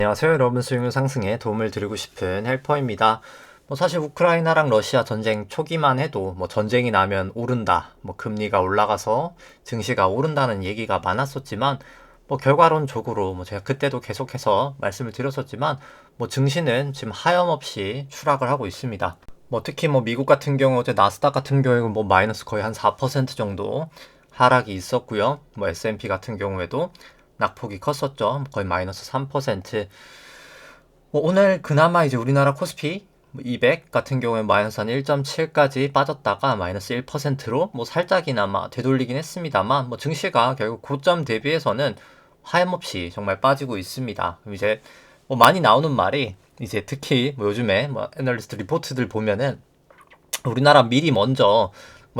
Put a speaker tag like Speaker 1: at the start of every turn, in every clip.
Speaker 1: 안녕하세요. 여러분, 수익률 상승에 도움을 드리고 싶은 헬퍼입니다. 사실 우크라이나랑 러시아 전쟁 초기만 해도 전쟁이 나면 오른다, 금리가 올라가서 증시가 오른다는 얘기가 많았었지만 결과론적으로 제가 그때도 계속해서 말씀을 드렸었지만 증시는 지금 하염없이 추락을 하고 있습니다. 특히 미국 같은 경우 어제 나스닥 같은 경우에는 마이너스 거의 한 4% 정도 하락이 있었고요. S&P 같은 경우에도 낙폭이 컸었죠. 거의 마이너스 3%. 오늘 그나마 이제 우리나라 코스피 200 같은 경우에 마이너스 한 1.7까지 빠졌다가 마이너스 1%로 살짝이나마 되돌리긴 했습니다만 증시가 결국 고점 대비해서는 하염없이 정말 빠지고 있습니다. 그럼 이제 많이 나오는 말이 이제 특히 요즘에 애널리스트 리포트들 보면은 우리나라 미리 먼저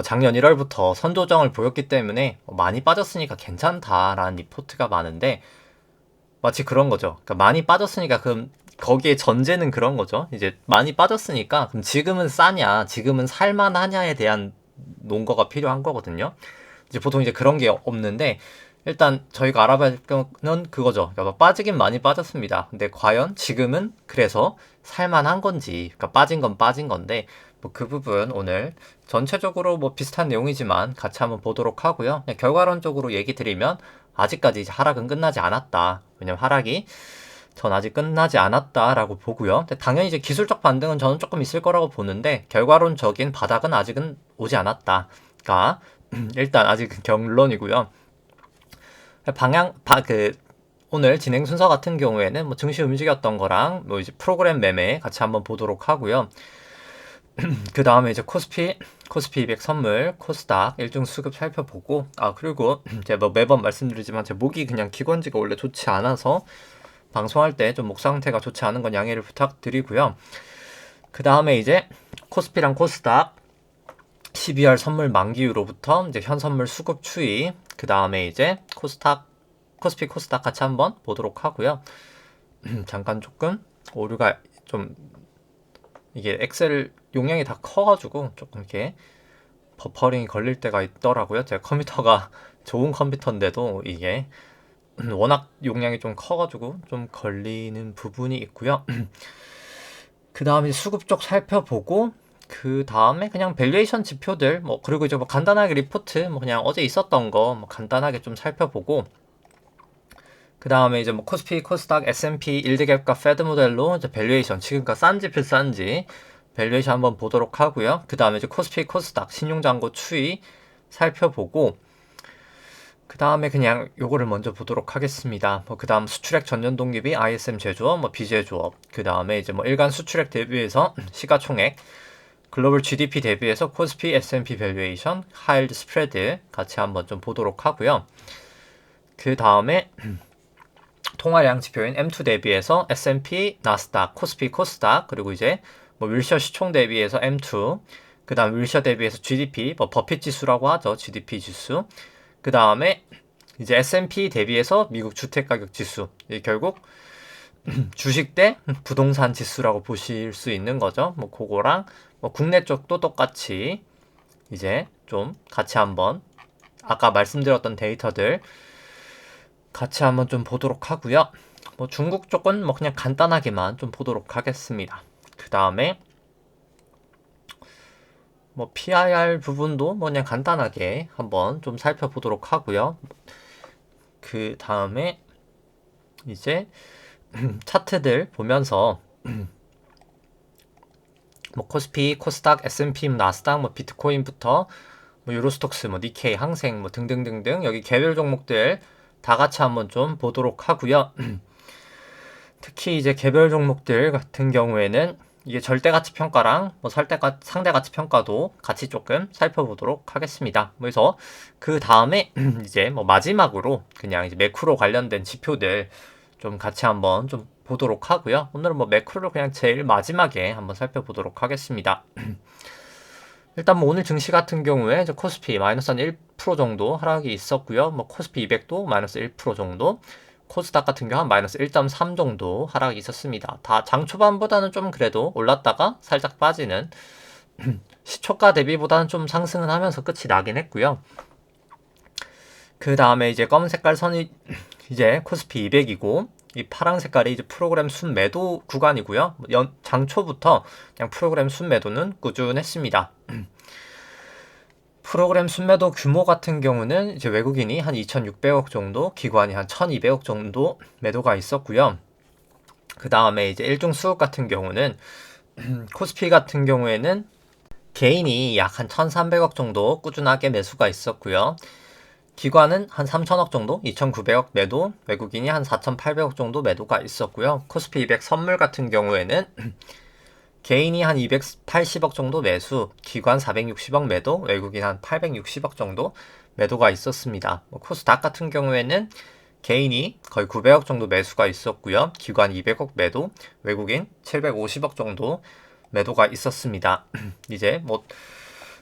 Speaker 1: 작년 1월부터 선조정을 보였기 때문에 많이 빠졌으니까 괜찮다라는 리포트가 많은데 마치 그런 거죠. 그러니까 많이 빠졌으니까 그럼 거기에 전제는 그런 거죠. 이제 많이 빠졌으니까 그럼 지금은 싸냐, 지금은 살만하냐에 대한 논거가 필요한 거거든요. 이제 보통 이제 그런 게 없는데 일단 저희가 알아봐야 할 거는 그거죠. 그러니까 빠지긴 많이 빠졌습니다. 근데 과연 지금은 그래서 살만한 건지, 그러니까 빠진 건 빠진 건데 그 부분 오늘 전체적으로 비슷한 내용이지만 같이 한번 보도록 하고요. 그냥 결과론적으로 얘기 드리면 아직까지 이제 하락은 끝나지 않았다. 왜냐면 하락이 전 아직 끝나지 않았다라고 보고요. 당연히 이제 기술적 반등은 저는 조금 있을 거라고 보는데 결과론적인 바닥은 아직은 오지 않았다가 일단 아직 결론이고요. 오늘 진행 순서 같은 경우에는 증시 움직였던 거랑 이제 프로그램 매매 같이 한번 보도록 하고요. 그 다음에 이제 코스피 200 선물, 코스닥 일등 수급 살펴보고, 그리고 제가 매번 말씀드리지만 제 목이 그냥 기관지가 원래 좋지 않아서 방송할 때 좀 목 상태가 좋지 않은 건 양해를 부탁드리고요. 그 다음에 이제 코스피랑 코스닥 12월 선물 만기후로부터 이제 현 선물 수급 추이, 그 다음에 이제 코스피 코스닥 같이 한번 보도록 하고요. 잠깐 조금 오류가 좀 이게 엑셀 용량이 다 커가지고 조금 이렇게 버퍼링이 걸릴 때가 있더라고요. 제가 컴퓨터가 좋은 컴퓨터인데도 이게 워낙 용량이 좀 커가지고 좀 걸리는 부분이 있고요. 그 다음에 수급 쪽 살펴보고 그 다음에 그냥 밸류에이션 지표들 그리고 이제 간단하게 리포트 그냥 어제 있었던 거 간단하게 좀 살펴보고 그 다음에 이제 코스피, 코스닥, S&P, 일드갭과 패드 모델로 이제 밸류에이션 지금까 싼지 비싼지 밸류에이션 한번 보도록 하고요. 그 다음에 이제 코스피, 코스닥 신용잔고 추이 살펴보고 그 다음에 그냥 요거를 먼저 보도록 하겠습니다. 그 다음 수출액 전년 동기비 ISM 제조업, 비제조업, 그 다음에 이제 일간 수출액 대비해서 시가총액, 글로벌 GDP 대비해서 코스피, S&P 밸류에이션, 하일드 스프레드 같이 한번 좀 보도록 하고요. 그 다음에 통화량 지표인 M2 대비해서 S&P, 나스닥, 코스피, 코스닥, 그리고 이제 윌셔 시총 대비해서 M2, 그 다음 윌셔 대비해서 GDP, 버핏 지수라고 하죠. GDP 지수. 그 다음에 이제 S&P 대비해서 미국 주택가격 지수. 결국 주식 대 부동산 지수라고 보실 수 있는 거죠. 그거랑 국내 쪽도 똑같이 이제 좀 같이 한번 아까 말씀드렸던 데이터들 같이 한번 좀 보도록 하고요. 중국 쪽은 그냥 간단하게만 좀 보도록 하겠습니다. 그 다음에 PIR 부분도 그냥 간단하게 한번 좀 살펴보도록 하고요. 그 다음에 이제 차트들 보면서 코스피, 코스닥, S&P, 나스닥, 비트코인부터 유로스톡스, 니케이, 항생 등등등등 여기 개별 종목들 다 같이 한번 좀 보도록 하고요. 특히 이제 개별 종목들 같은 경우에는 이게 절대가치 평가랑 상대가치 평가도 같이 조금 살펴보도록 하겠습니다. 그래서 그 다음에 이제 마지막으로 그냥 이제 매크로 관련된 지표들 좀 같이 한번 좀 보도록 하고요. 오늘은 매크로를 그냥 제일 마지막에 한번 살펴보도록 하겠습니다. 일단 오늘 증시 같은 경우에 이제 코스피 마이너스 한 1% 정도 하락이 있었고요. 코스피 200도 마이너스 1% 정도, 코스닥 같은 경우 한 마이너스 1.3 정도 하락이 있었습니다. 다 장 초반보다는 좀 그래도 올랐다가 살짝 빠지는 시초가 대비보다는 좀 상승은 하면서 끝이 나긴 했고요. 그 다음에 이제 검은 색깔 선이 이제 코스피 200이고 이 파란 색깔이 이제 프로그램 순매도 구간이고요. 장초부터 그냥 프로그램 순매도는 꾸준했습니다. 프로그램 순매도 규모 같은 경우는 이제 외국인이 한 2,600억 정도, 기관이 한 1,200억 정도 매도가 있었고요. 그 다음에 이제 일종 수급 같은 경우는 코스피 같은 경우에는 개인이 약 한 1,300억 정도 꾸준하게 매수가 있었고요. 기관은 한 3,000억 정도, 2,900억 매도, 외국인이 한 4,800억 정도 매도가 있었고요. 코스피 200 선물 같은 경우에는 개인이 한 280억 정도 매수, 기관 460억 매도, 외국인 한 860억 정도 매도가 있었습니다. 코스닥 같은 경우에는 개인이 거의 900억 정도 매수가 있었고요. 기관 200억 매도, 외국인 750억 정도 매도가 있었습니다. 이제 뭐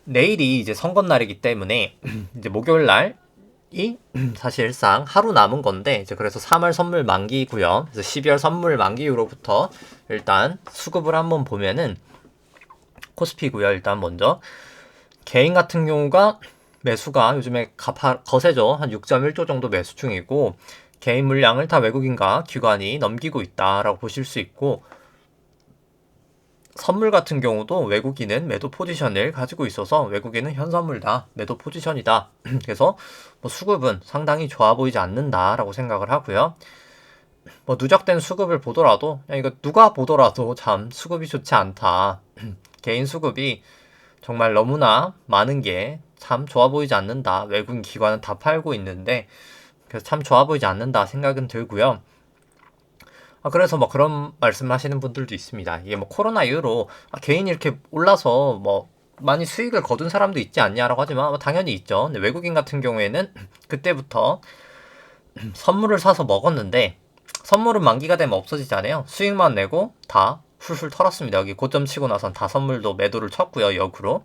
Speaker 1: 내일이 이제 선거날이기 때문에 이제 목요일 날이 사실상 하루 남은 건데, 이제 그래서 3월 선물 만기고요. 그래서 12월 선물 만기 이후로부터 일단 수급을 한번 보면은 코스피고요. 일단 먼저 개인 같은 경우가 매수가 요즘에 거세죠. 한 6.1조 정도 매수 중이고, 개인 물량을 다 외국인과 기관이 넘기고 있다라고 보실 수 있고, 선물 같은 경우도 외국인은 매도 포지션을 가지고 있어서 외국인은 현선물다, 매도 포지션이다. 그래서 뭐 수급은 상당히 좋아 보이지 않는다라고 생각을 하고요. 뭐 누적된 수급을 보더라도, 이거 누가 보더라도 참 수급이 좋지 않다. 개인 수급이 정말 너무나 많은 게 참 좋아 보이지 않는다. 외국인 기관은 다 팔고 있는데, 그래서 참 좋아 보이지 않는다 생각은 들고요. 그래서 뭐 그런 말씀 하시는 분들도 있습니다. 이게 뭐 코로나 이후로 개인이 이렇게 올라서 뭐 많이 수익을 거둔 사람도 있지 않냐라고 하지만 뭐 당연히 있죠. 근데 외국인 같은 경우에는 그때부터 선물을 사서 먹었는데, 선물은 만기가 되면 없어지잖아요. 수익만 내고 다 훌훌 털었습니다. 여기 고점 치고 나선 다 선물도 매도를 쳤고요, 역으로.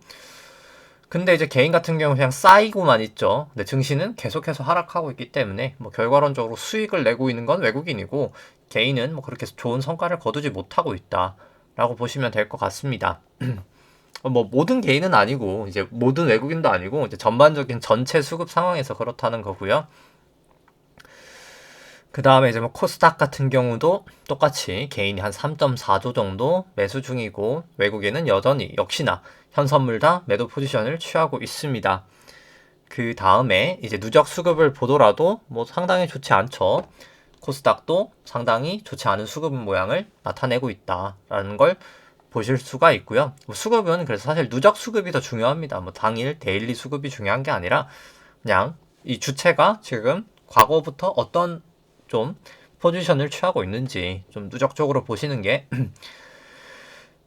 Speaker 1: 근데 이제 개인 같은 경우 그냥 쌓이고만 있죠. 근데 증시는 계속해서 하락하고 있기 때문에 뭐 결과론적으로 수익을 내고 있는 건 외국인이고, 개인은 뭐 그렇게 좋은 성과를 거두지 못하고 있다라고 보시면 될 것 같습니다. 뭐 모든 개인은 아니고 이제 모든 외국인도 아니고 이제 전반적인 전체 수급 상황에서 그렇다는 거고요. 그 다음에 이제 뭐 코스닥 같은 경우도 똑같이 개인이 한 3.4조 정도 매수 중이고, 외국인은 여전히 역시나 현선물 다 매도 포지션을 취하고 있습니다. 그 다음에 이제 누적 수급을 보더라도 뭐 상당히 좋지 않죠. 코스닥도 상당히 좋지 않은 수급 모양을 나타내고 있다라는 걸 보실 수가 있고요. 뭐 수급은 그래서 사실 누적 수급이 더 중요합니다. 뭐 당일 데일리 수급이 중요한 게 아니라 그냥 이 주체가 지금 과거부터 어떤 좀 포지션을 취하고 있는지 좀 누적적으로 보시는 게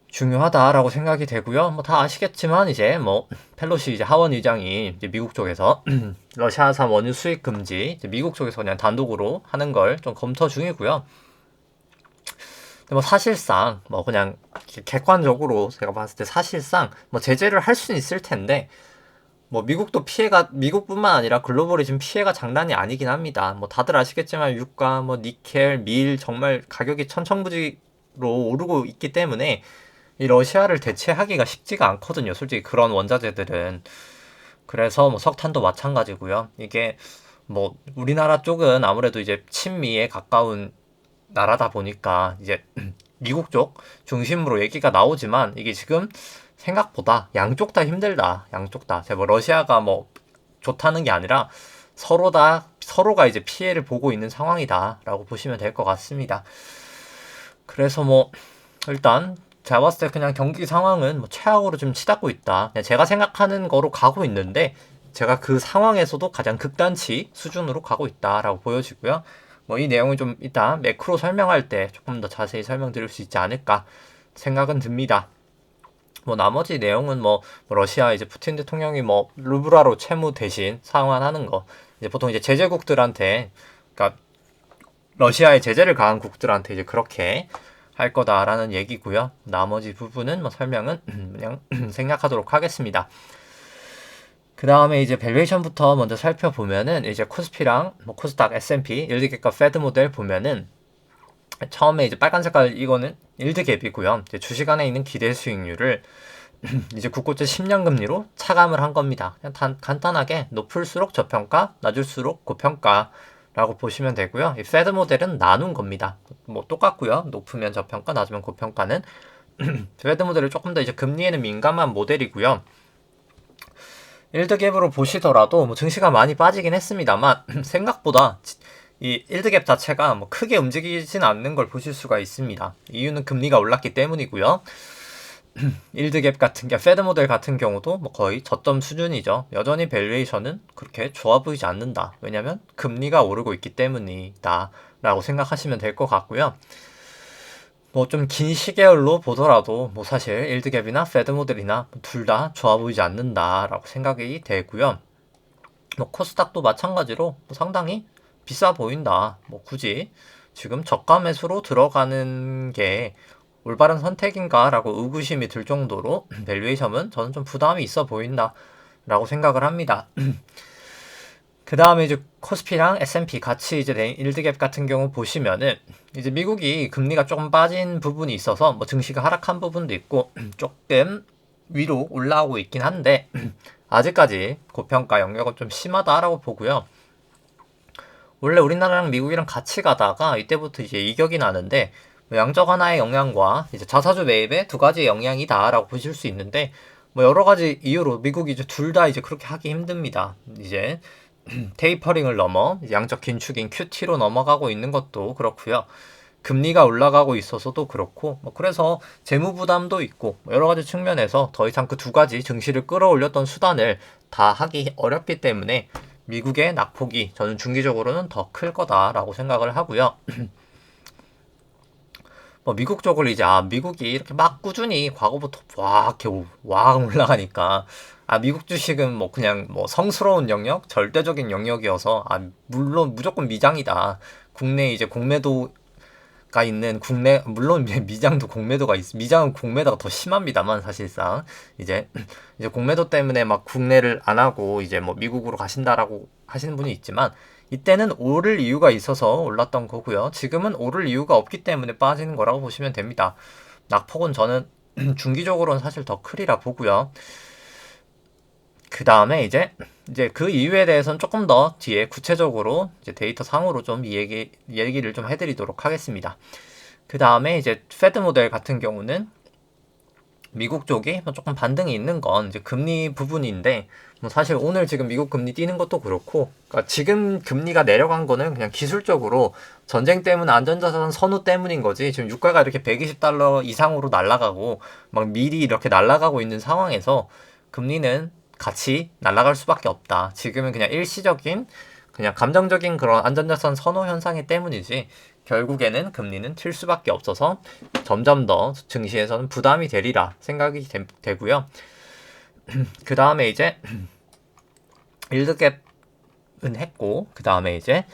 Speaker 1: 중요하다라고 생각이 되고요. 뭐 다 아시겠지만 이제 뭐 펠로시 이제 하원 의장이 이제 미국 쪽에서 러시아산 원유 수입 금지, 이제 미국 쪽에서 그냥 단독으로 하는 걸 좀 검토 중이고요. 뭐 사실상 뭐 그냥 객관적으로 제가 봤을 때 사실상 뭐 제재를 할 수는 있을 텐데, 뭐 미국도 피해가, 미국뿐만 아니라 글로벌이 지금 피해가 장난이 아니긴 합니다. 뭐 다들 아시겠지만 유가, 뭐 니켈, 밀 정말 가격이 천천부지로 오르고 있기 때문에 이 러시아를 대체하기가 쉽지가 않거든요. 솔직히 그런 원자재들은. 그래서 뭐 석탄도 마찬가지고요. 이게 뭐 우리나라 쪽은 아무래도 이제 친미에 가까운 나라다 보니까 이제 미국 쪽 중심으로 얘기가 나오지만, 이게 지금 생각보다 양쪽 다 힘들다. 양쪽 다. 뭐 러시아가 뭐 좋다는 게 아니라 서로가 이제 피해를 보고 있는 상황이다라고 보시면 될 것 같습니다. 그래서 뭐 일단 제가 봤을 때 그냥 경기 상황은 뭐 최악으로 좀 치닫고 있다. 제가 생각하는 거로 가고 있는데, 제가 그 상황에서도 가장 극단치 수준으로 가고 있다라고 보여지고요. 뭐 이 내용을 좀 이따 매크로 설명할 때 조금 더 자세히 설명드릴 수 있지 않을까 생각은 듭니다. 뭐 나머지 내용은 뭐 러시아 이제 푸틴 대통령이 뭐 루블화로 채무 대신 상환하는 거, 이제 보통 이제 제재국들한테, 그러니까 러시아에 제재를 가한 국들한테 이제 그렇게 할 거다라는 얘기고요. 나머지 부분은 뭐 설명은 그냥 생략하도록 하겠습니다. 그 다음에 이제 밸류에이션부터 먼저 살펴보면은, 이제 코스피랑 뭐 코스닥, S&P, 일드갭과 패드 모델 보면은, 처음에 이제 빨간 색깔 이거는 일드갭이고요. 이제 주식 안에 있는 기대 수익률을 이제 국고채 10년 금리로 차감을 한 겁니다. 그냥 간단하게 높을수록 저평가, 낮을수록 고평가 라고 보시면 되고요. 이 페드 모델은 나눈 겁니다. 뭐 똑같고요. 높으면 저평가, 낮으면 고평가는 페드 모델은 조금 더 이제 금리에는 민감한 모델이고요. 일드갭으로 보시더라도 뭐 증시가 많이 빠지긴 했습니다만 생각보다 이 일드갭 자체가 뭐 크게 움직이진 않는 걸 보실 수가 있습니다. 이유는 금리가 올랐기 때문이고요. 일드갭 같은 게 페드 모델 같은 경우도 뭐 거의 저점 수준이죠. 여전히 밸류에이션은 그렇게 좋아 보이지 않는다. 왜냐면 금리가 오르고 있기 때문이다 라고 생각하시면 될 것 같고요. 뭐 좀 긴 시계열로 보더라도 뭐 사실 일드갭이나 페드 모델이나 둘 다 좋아 보이지 않는다 라고 생각이 되고요. 뭐 코스닥도 마찬가지로 뭐 상당히 비싸 보인다. 뭐 굳이 지금 저가 매수로 들어가는 게 올바른 선택인가 라고 의구심이 들 정도로 밸류에이션은 저는 좀 부담이 있어 보인다 라고 생각을 합니다. 그 다음에 이제 코스피랑 S&P 같이 이제 일드갭 같은 경우 보시면은 이제 미국이 금리가 조금 빠진 부분이 있어서 뭐 증시가 하락한 부분도 있고 조금 위로 올라오고 있긴 한데 아직까지 고평가 영역은 좀 심하다라고 보고요. 원래 우리나라랑 미국이랑 같이 가다가 이때부터 이제 이격이 나는데 양적 완화의 영향과 이제 자사주 매입의 두 가지 영향이다라고 보실 수 있는데 뭐 여러 가지 이유로 미국이 이제 둘 다 이제 그렇게 하기 힘듭니다. 이제 테이퍼링을 넘어 양적 긴축인 QT로 넘어가고 있는 것도 그렇고요. 금리가 올라가고 있어서도 그렇고 뭐 그래서 재무 부담도 있고 여러 가지 측면에서 더 이상 그 두 가지 증시를 끌어올렸던 수단을 다 하기 어렵기 때문에 미국의 낙폭이 저는 중기적으로는 더 클 거다라고 생각을 하고요. 뭐 미국 쪽을 이제 미국이 이렇게 막 꾸준히 과거부터 와 올라가니까 미국 주식은 뭐 그냥 뭐 성스러운 영역, 절대적인 영역이어서 물론 무조건 미장이다. 국내 이제 공매도가 있는 물론 미장도 공매도가 미장은 공매도가 더 심합니다만 사실상 이제 공매도 때문에 막 국내를 안 하고 이제 뭐 미국으로 가신다라고 하시는 분이 있지만 이때는 오를 이유가 있어서 올랐던 거고요. 지금은 오를 이유가 없기 때문에 빠지는 거라고 보시면 됩니다. 낙폭은 저는 중기적으로는 사실 더 크리라 보고요. 그 다음에 이제 그 이유에 대해서는 조금 더 뒤에 구체적으로 이제 데이터 상으로 좀 얘기를 좀 해드리도록 하겠습니다. 그 다음에 이제 페드 모델 같은 경우는 미국 쪽이 조금 반등이 있는 건 이제 금리 부분인데 뭐 사실 오늘 지금 미국 금리 뛰는 것도 그렇고 그러니까 지금 금리가 내려간 거는 그냥 기술적으로 전쟁 때문에 안전자산 선호 때문인 거지 지금 유가가 이렇게 120달러 이상으로 날아가고 막 미리 이렇게 날아가고 있는 상황에서 금리는 같이 날아갈 수밖에 없다. 지금은 그냥 일시적인 그냥 감정적인 그런 안전자산 선호 현상이 때문이지 결국에는 금리는 튈 수밖에 없어서 점점 더 증시에서는 부담이 되리라 생각이 되고요. 그 다음에 이제 일드갭은 했고 그 다음에 이제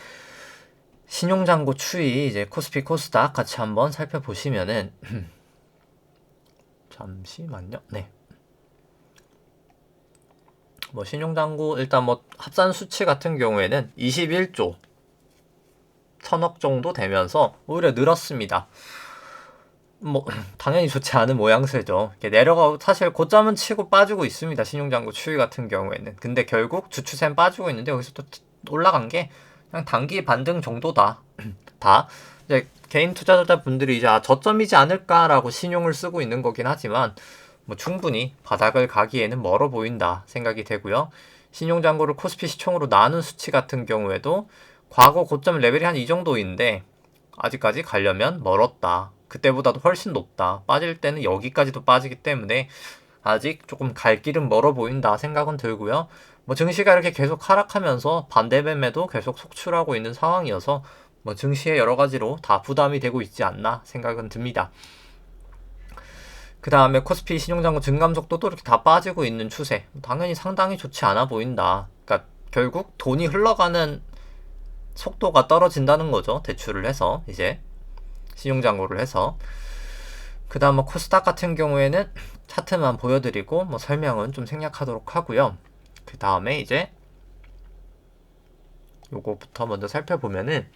Speaker 1: 신용잔고 추이 이제 코스피 코스닥 같이 한번 살펴보시면은 잠시만요. 네. 뭐 신용잔고 일단 뭐 합산 수치 같은 경우에는 21조 1000억 정도 되면서 오히려 늘었습니다. 뭐 당연히 좋지 않은 모양새죠. 내려가 사실 고점은 치고 빠지고 있습니다. 신용잔고 추이 같은 경우에는. 근데 결국 주추셈 빠지고 있는데 여기서 또 올라간 게 그냥 단기 반등 정도다. 다 이제 개인 투자자 분들이 이제 저점이지 않을까라고 신용을 쓰고 있는 거긴 하지만 뭐 충분히 바닥을 가기에는 멀어 보인다 생각이 되고요. 신용잔고를 코스피 시총으로 나눈 수치 같은 경우에도 과거 고점 레벨이 한 이 정도인데 아직까지 가려면 멀었다. 그때보다도 훨씬 높다. 빠질 때는 여기까지도 빠지기 때문에 아직 조금 갈 길은 멀어 보인다 생각은 들고요. 뭐 증시가 이렇게 계속 하락하면서 반대 매매도 계속 속출하고 있는 상황이어서 뭐 증시에 여러 가지로 다 부담이 되고 있지 않나 생각은 듭니다. 그 다음에 코스피 신용잔고 증감 속도도 이렇게 다 빠지고 있는 추세. 당연히 상당히 좋지 않아 보인다. 그러니까 결국 돈이 흘러가는 속도가 떨어진다는 거죠. 대출을 해서 이제 신용잔고를 해서. 그 다음 뭐 코스닥 같은 경우에는 차트만 보여드리고 뭐 설명은 좀 생략하도록 하고요. 그 다음에 이제 요거부터 먼저 살펴보면은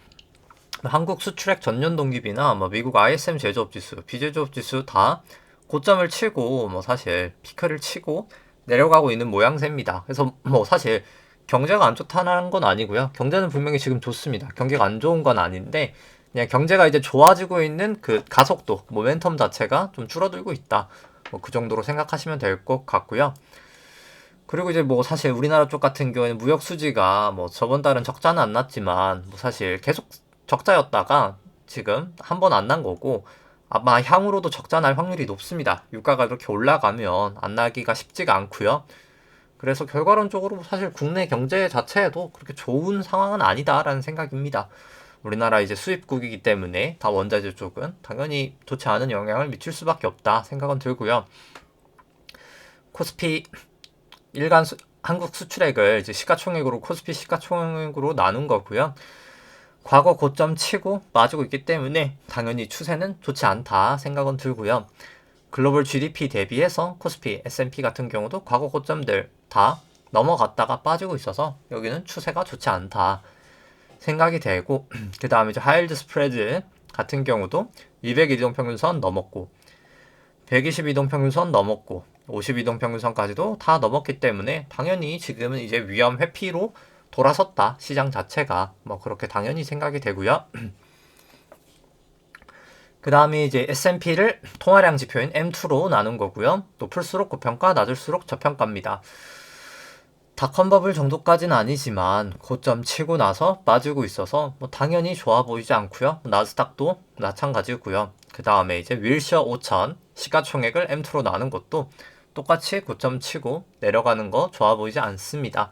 Speaker 1: 한국 수출액 전년 동기비나 뭐 미국 ISM 제조업 지수, 비제조업 지수 다 고점을 치고 뭐 사실 피크를 치고 내려가고 있는 모양새입니다. 그래서 뭐 사실 경제가 안 좋다는 건 아니고요. 경제는 분명히 지금 좋습니다. 경기가 안 좋은 건 아닌데 그냥 경제가 이제 좋아지고 있는 그 가속도, 모멘텀 자체가 좀 줄어들고 있다. 뭐 그 정도로 생각하시면 될 것 같고요. 그리고 이제 뭐 사실 우리나라 쪽 같은 경우에는 무역 수지가 뭐 저번 달은 적자는 안 났지만 뭐 사실 계속 적자였다가 지금 한 번 안 난 거고 아마 향후로도 적자 날 확률이 높습니다. 유가가 그렇게 올라가면 안 나기가 쉽지가 않고요. 그래서 결과론적으로 사실 국내 경제 자체에도 그렇게 좋은 상황은 아니다라는 생각입니다. 우리나라 이제 수입국이기 때문에 다 원자재 쪽은 당연히 좋지 않은 영향을 미칠 수밖에 없다 생각은 들고요. 코스피 한국 수출액을 이제 시가총액으로 코스피 시가총액으로 나눈 거고요. 과거 고점 치고 빠지고 있기 때문에 당연히 추세는 좋지 않다 생각은 들고요. 글로벌 GDP 대비해서 코스피, S&P 같은 경우도 과거 고점들 다 넘어갔다가 빠지고 있어서 여기는 추세가 좋지 않다 생각이 되고 그 다음에 이제 하이힐드 스프레드 같은 경우도 200이동평균선 넘었고 122동평균선 넘었고 52동평균선까지도 다 넘었기 때문에 당연히 지금은 이제 위험 회피로 돌아섰다 시장 자체가 뭐 그렇게 당연히 생각이 되고요. 그 다음에 이제 S&P를 통화량 지표인 M2로 나눈 거고요. 높을수록 고평가, 낮을수록 저평가입니다. 닷컴버블 정도까지는 아니지만 고점 치고 나서 빠지고 있어서 뭐 당연히 좋아 보이지 않고요. 나스닥도 마찬가지고요. 그 다음에 이제 윌셔 5000 시가총액을 M2로 나눈 것도 똑같이 고점 치고 내려가는 거 좋아 보이지 않습니다.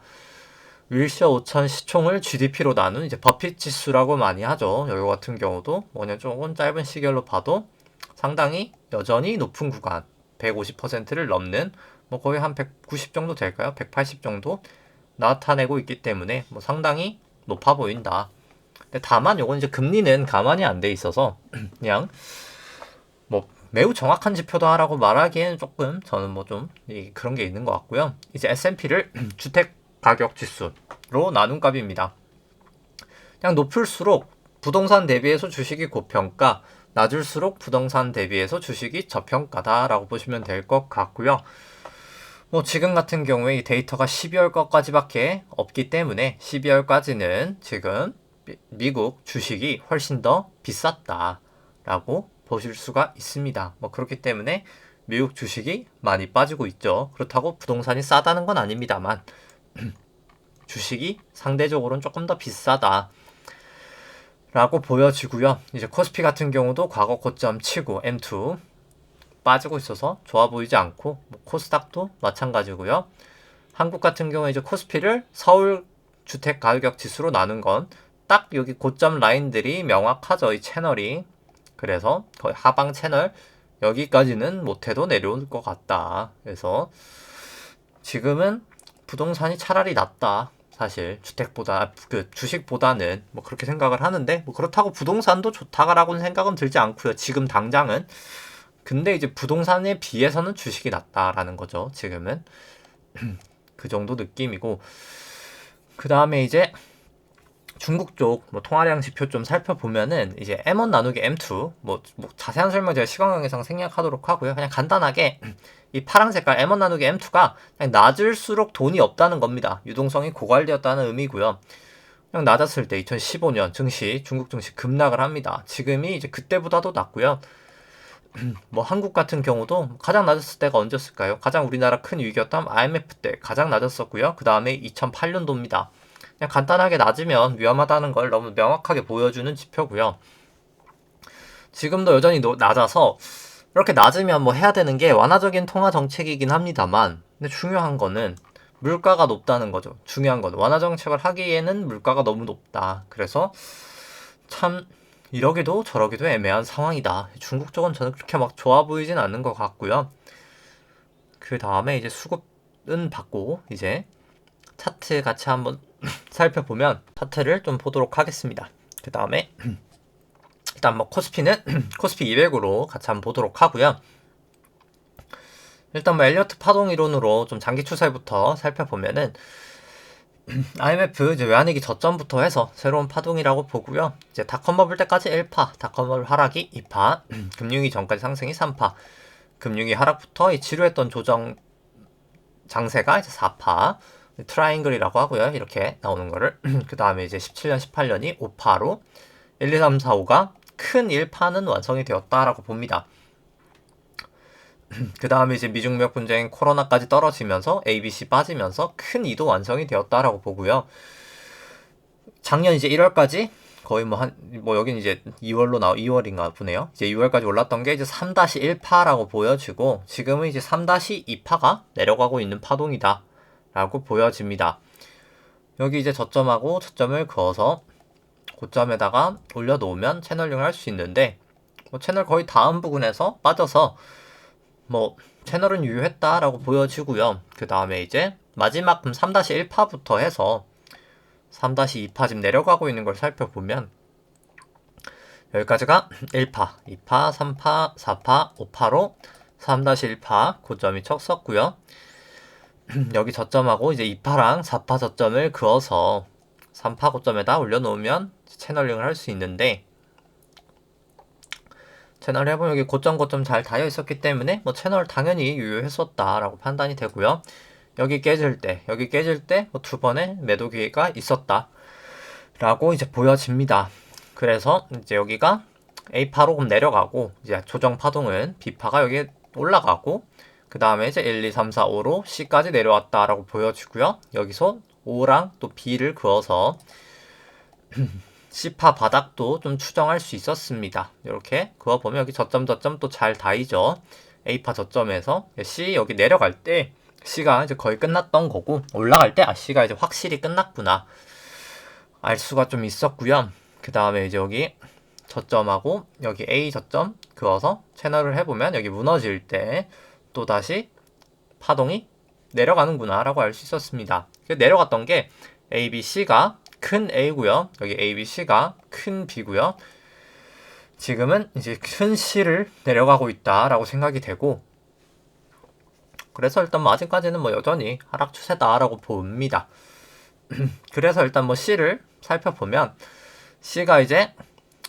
Speaker 1: 윌셔 5000 시총을 GDP로 나눈 이제 버핏 지수라고 많이 하죠. 여기 같은 경우도 뭐냐 조금 짧은 시결로 봐도 상당히 여전히 높은 구간 150%를 넘는 뭐 거의 한 190 정도 될까요? 180 정도 나타내고 있기 때문에 뭐 상당히 높아 보인다. 근데 다만 요건 이제 금리는 가만히 안 돼 있어서 그냥 뭐 매우 정확한 지표다라고 말하기에는 조금 저는 뭐 좀 그런 게 있는 것 같고요. 이제 S&P를 주택 가격 지수로 나눈 값입니다. 그냥 높을수록 부동산 대비해서 주식이 고평가, 낮을수록 부동산 대비해서 주식이 저평가다라고 보시면 될 것 같고요. 뭐 지금 같은 경우에 이 데이터가 12월 거까지밖에 없기 때문에 12월까지는 지금 미국 주식이 훨씬 더 비쌌다라고 보실 수가 있습니다. 뭐 그렇기 때문에 미국 주식이 많이 빠지고 있죠. 그렇다고 부동산이 싸다는 건 아닙니다만 주식이 상대적으로는 조금 더 비싸다 라고 보여지고요. 이제 코스피 같은 경우도 과거 고점 치고 M2 빠지고 있어서 좋아 보이지 않고 뭐 코스닥도 마찬가지고요. 한국 같은 경우에 이제 코스피를 서울 주택 가격 지수로 나눈 건 딱 여기 고점 라인들이 명확하죠. 이 채널이. 그래서 거의 하방 채널 여기까지는 못해도 내려올 것 같다. 그래서 지금은 부동산이 차라리 낫다. 사실 주택보다 그 주식보다는 뭐 그렇게 생각을 하는데 뭐 그렇다고 부동산도 좋다라고는 생각은 들지 않고요. 지금 당장은. 근데 이제 부동산에 비해서는 주식이 낫다라는 거죠. 지금은 그 정도 느낌이고 그 다음에 이제 중국 쪽 뭐 통화량 지표 좀 살펴보면은 이제 M1 나누기 M2 뭐 자세한 설명 제가 시간 관계상 생략하도록 하고요. 그냥 간단하게 이 파란 색깔 M1 나누기 M2가 그냥 낮을수록 돈이 없다는 겁니다. 유동성이 고갈되었다는 의미고요. 그냥 낮았을 때 2015년 증시 중국 증시 급락을 합니다. 지금이 이제 그때보다도 낮고요. 뭐 한국 같은 경우도 가장 낮았을 때가 언제였을까요? 가장 우리나라 큰 위기였던 IMF 때 가장 낮았었고요. 그 다음에 2008년도입니다. 그냥 간단하게 낮으면 위험하다는 걸 너무 명확하게 보여주는 지표고요. 지금도 여전히 낮아서 이렇게 낮으면 뭐 해야 되는 게 완화적인 통화 정책이긴 합니다만 근데 중요한 거는 물가가 높다는 거죠. 중요한 건 완화 정책을 하기에는 물가가 너무 높다. 그래서 참 이러기도 저러기도 애매한 상황이다. 중국 쪽은 저는 그렇게 막 좋아 보이진 않는 것 같고요. 그 다음에 이제 수급은 받고 이제 차트 같이 한번 살펴보면 차트를 좀 보도록 하겠습니다. 그 다음에 일단 뭐 코스피는 코스피 200으로 같이 한번 보도록 하고요. 일단 뭐 엘리어트 파동 이론으로 좀 장기 추세부터 살펴보면은 IMF 이제 외환위기 저점부터 해서 새로운 파동이라고 보고요. 이제 닷컴 버블 때까지 1파, 닷컴 버블 하락이 2파, 금융위 전까지 상승이 3파, 금융위 하락부터 이 지루했던 조정 장세가 이제 4파, 트라이앵글이라고 하고요. 이렇게 나오는 거를. 그 다음에 이제 17년, 18년이 5파로 1, 2, 3, 4, 5가 큰 1파는 완성이 되었다라고 봅니다. 그 다음에 이제 미중력 분쟁 코로나까지 떨어지면서 ABC 빠지면서 큰 2도 완성이 되었다라고 보고요. 작년 이제 1월까지 거의 여긴 이제 2월인가 보네요. 이제 2월까지 올랐던 게 이제 3-1파라고 보여지고 지금은 이제 3-2파가 내려가고 있는 파동이다 라고 보여집니다. 여기 이제 저점하고 저점을 그어서 고점에다가 올려놓으면 채널링을 할 수 있는데 채널 거의 다음 부근에서 빠져서 채널은 유효했다라고 보여지고요. 그 다음에 이제 마지막 3-1파부터 해서 3-2파 지금 내려가고 있는 걸 살펴보면 여기까지가 1파, 2파, 3파, 4파, 5파로 3-1파 고점이 쳤었고요. 여기 저점하고 이제 2파랑 4파 저점을 그어서 3파 고점에다 올려놓으면 채널링을 할 수 있는데 채널 해보면 여기 고점 잘 닿여 있었기 때문에 채널 당연히 유효했었다라고 판단이 되고요. 여기 깨질 때 두 번의 매도 기회가 있었다라고 이제 보여집니다. 그래서 이제 여기가 A파로 내려가고 이제 조정 파동은 B파가 여기 올라가고 그 다음에 이제 1, 2, 3, 4, 5로 C까지 내려왔다라고 보여지고요. 여기서 O랑 또 B를 그어서 C파 바닥도 좀 추정할 수 있었습니다. 이렇게 그어보면 여기 저점 또 잘 닿이죠. A파 저점에서 C 여기 내려갈 때 C가 이제 거의 끝났던 거고 올라갈 때 C가 이제 확실히 끝났구나 알 수가 좀 있었고요. 그 다음에 이제 여기 저점하고 여기 A 저점 그어서 채널을 해보면 여기 무너질 때 또다시 파동이 내려가는구나 라고 알 수 있었습니다. 내려갔던 게 A, B, C가 큰 A고요. 여기 A, B, C가 큰 B고요. 지금은 이제 큰 C를 내려가고 있다라고 생각이 되고 그래서 일단 아직까지는 여전히 하락 추세다라고 봅니다. 그래서 일단 C를 살펴보면 C가 이제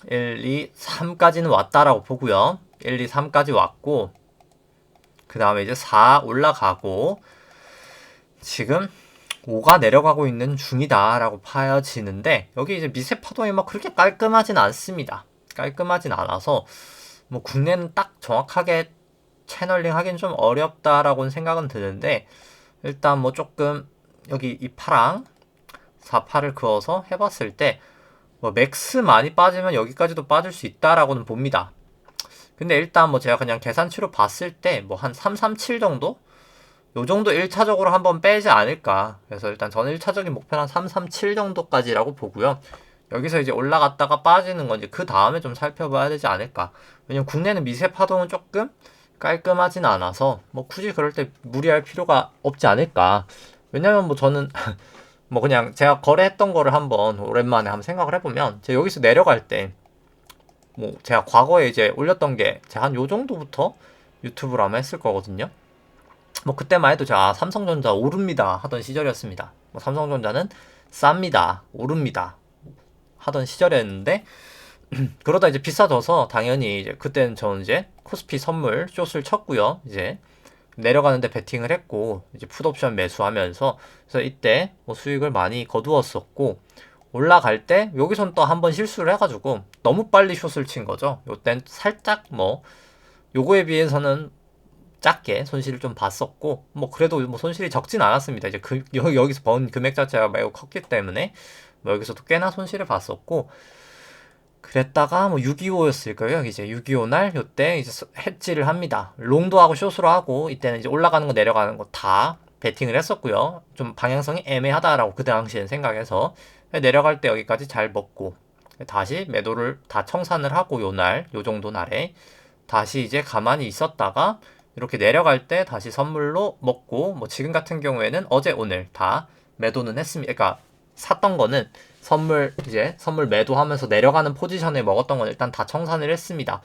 Speaker 1: 1, 2, 3까지는 왔다라고 보고요. 1, 2, 3까지 왔고 그 다음에 이제 4 올라가고 지금 5가 내려가고 있는 중이다라고 파여지는데 여기 이제 미세 파동이 그렇게 깔끔하진 않습니다. 깔끔하진 않아서 국내는 딱 정확하게 채널링 하긴 좀 어렵다라고는 생각은 드는데 일단 조금 여기 2파랑 4파를 그어서 해봤을 때 맥스 많이 빠지면 여기까지도 빠질 수 있다라고는 봅니다. 근데 일단 제가 그냥 계산치로 봤을 때 한 337 정도? 요 정도 1차적으로 한번 빼지 않을까. 그래서 일단 저는 1차적인 목표는 한 337 정도까지라고 보고요. 여기서 이제 올라갔다가 빠지는 건지 그 다음에 좀 살펴봐야 되지 않을까. 왜냐면 국내는 미세 파동은 조금 깔끔하진 않아서 굳이 그럴 때 무리할 필요가 없지 않을까. 왜냐면 저는 그냥 제가 거래했던 거를 한번 오랜만에 한번 생각을 해보면 제가 여기서 내려갈 때 제가 과거에 이제 올렸던 게 제가 한 요 정도부터 유튜브로 아마 했을 거거든요. 그때만 해도 제가 삼성전자 오릅니다 하던 시절이었습니다. 삼성전자는 쌉니다, 오릅니다 하던 시절이었는데 그러다 이제 비싸져서 당연히 이제 그때는 저는 이제 코스피 선물 숏을 쳤고요. 이제 내려가는데 베팅을 했고 이제 풋옵션 매수하면서 그래서 이때 수익을 많이 거두었었고 올라갈 때 여기선 또 한번 실수를 해가지고 너무 빨리 숏을 친 거죠. 요땐 살짝 요거에 비해서는 작게 손실을 좀 봤었고 그래도 손실이 적진 않았습니다. 이제 여기서 번 금액 자체가 매우 컸기 때문에 여기서도 꽤나 손실을 봤었고 그랬다가 6.25였을 거예요. 이제 6.25 날 요때 이제 해지를 합니다. 롱도 하고 숏으로 하고 이때는 이제 올라가는 거 내려가는 거 다 베팅을 했었고요. 좀 방향성이 애매하다라고 그 당시엔 생각해서 내려갈 때 여기까지 잘 먹고 다시 매도를 다 청산을 하고 요 정도 날에 다시 이제 가만히 있었다가 이렇게 내려갈 때 다시 선물로 먹고 지금 같은 경우에는 어제 오늘 다 매도는 했습니다. 그러니까 샀던 거는 선물 매도하면서 내려가는 포지션에 먹었던 건 일단 다 청산을 했습니다.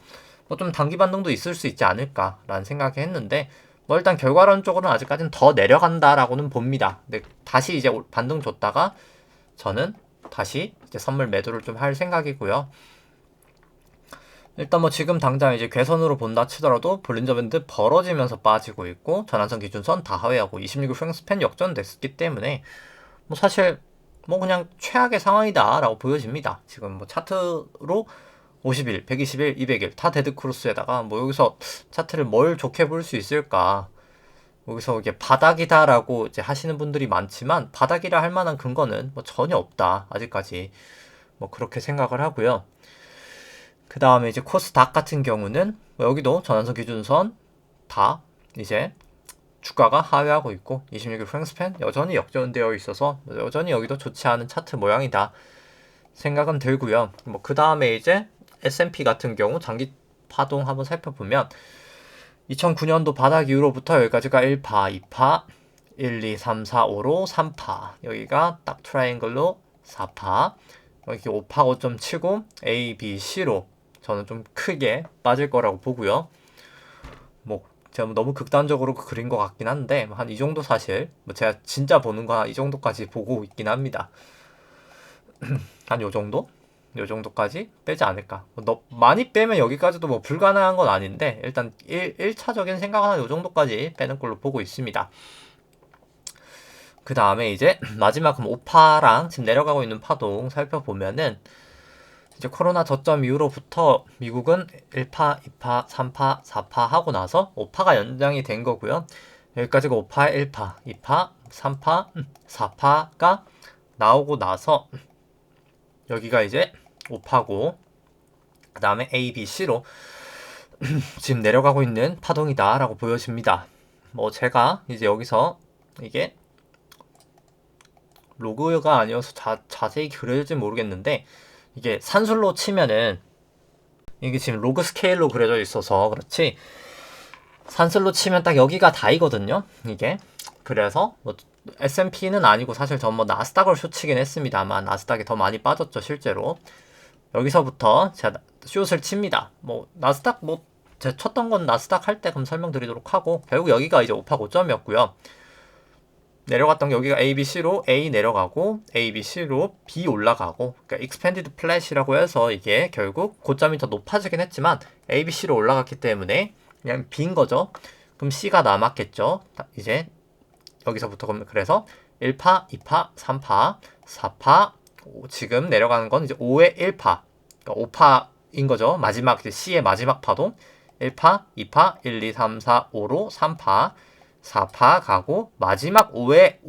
Speaker 1: 좀 단기 반등도 있을 수 있지 않을까라는 생각이 했는데 일단 결과론적으로는 아직까지는 더 내려간다라고는 봅니다. 근데 다시 이제 반등 줬다가 저는 다시 이제 선물 매도를 좀 할 생각이고요. 일단 뭐 지금 당장 이제 괴선으로 본다 치더라도 볼린저 밴드 벌어지면서 빠지고 있고 전환선 기준선 다 하회하고 26일 프랭스팬 역전됐기 때문에 뭐 사실 뭐 그냥 최악의 상황이다라고 보여집니다. 지금 뭐 차트로 50일, 120일, 200일 다 데드 크로스에다가 뭐 여기서 차트를 뭘 좋게 볼 수 있을까? 여기서 이게 바닥이다라고 이제 하시는 분들이 많지만 바닥이라 할 만한 근거는 뭐 전혀 없다. 아직까지 뭐 그렇게 생각을 하고요. 그 다음에 이제 코스닥 같은 경우는 뭐 여기도 전환선 기준선 다 이제 주가가 하회하고 있고 26일 프랭스팬 여전히 역전되어 있어서 여전히 여기도 좋지 않은 차트 모양이다 생각은 들고요. 뭐 그 다음에 이제 S&P 같은 경우 장기 파동 한번 살펴보면 2009년도 바닥 이후로부터 여기까지가 1파, 2파, 1, 2, 3, 4, 5로 3파 여기가 딱 트라이앵글로 4파 여기 5파 5.79 A, B, C로 저는 좀 크게 빠질 거라고 보고요. 뭐 제가 뭐 너무 극단적으로 그린 것 같긴 한데 한 이 정도 사실 뭐 제가 진짜 보는 거 한 이 정도까지 보고 있긴 합니다. 한 요 정도? 요 정도까지 빼지 않을까. 뭐 많이 빼면 여기까지도 뭐 불가능한 건 아닌데 일단 1차적인 생각은 한 요 정도까지 빼는 걸로 보고 있습니다. 그 다음에 이제 마지막 그럼 5파랑 지금 내려가고 있는 파동 살펴보면은 이제 코로나 저점 이후로부터 미국은 1파, 2파, 3파, 4파 하고 나서 5파가 연장이 된 거고요. 여기까지가 5파, 1파, 2파, 3파, 4파가 나오고 나서 여기가 이제 5파고 그 다음에 A, B, C로 지금 내려가고 있는 파동이다 라고 보여집니다. 뭐 제가 이제 여기서 이게 로그가 아니어서 자세히 그려질지 모르겠는데 이게 산술로 치면은 이게 지금 로그 스케일로 그려져 있어서 그렇지 산술로 치면 딱 여기가 다이거든요. 이게 그래서 뭐 S&P는 아니고 사실 전 뭐 나스닥을 쇼치긴 했습니다만 나스닥이 더 많이 빠졌죠 실제로. 여기서부터 제가 숏을 칩니다. 뭐 나스닥 뭐 제가 쳤던 건 나스닥 할 때 그럼 설명드리도록 하고 결국 여기가 이제 5파 고점이었고요. 내려갔던 게 여기가 A, B, C로 A 내려가고 A, B, C로 B 올라가고 그러니까 익스펜디드 플랫이라고 해서 이게 결국 고점이 더 높아지긴 했지만 A, B, C로 올라갔기 때문에 그냥 빈 거죠. 그럼 C가 남았겠죠. 이제 여기서부터 그래서 1파, 2파, 3파, 4파 지금 내려가는 건 이제 5의 1파 그러니까 5파인 거죠. 마지막 C의 마지막 파동 1파, 2파, 1, 2, 3, 4, 5로 3파 4파 가고 마지막 5회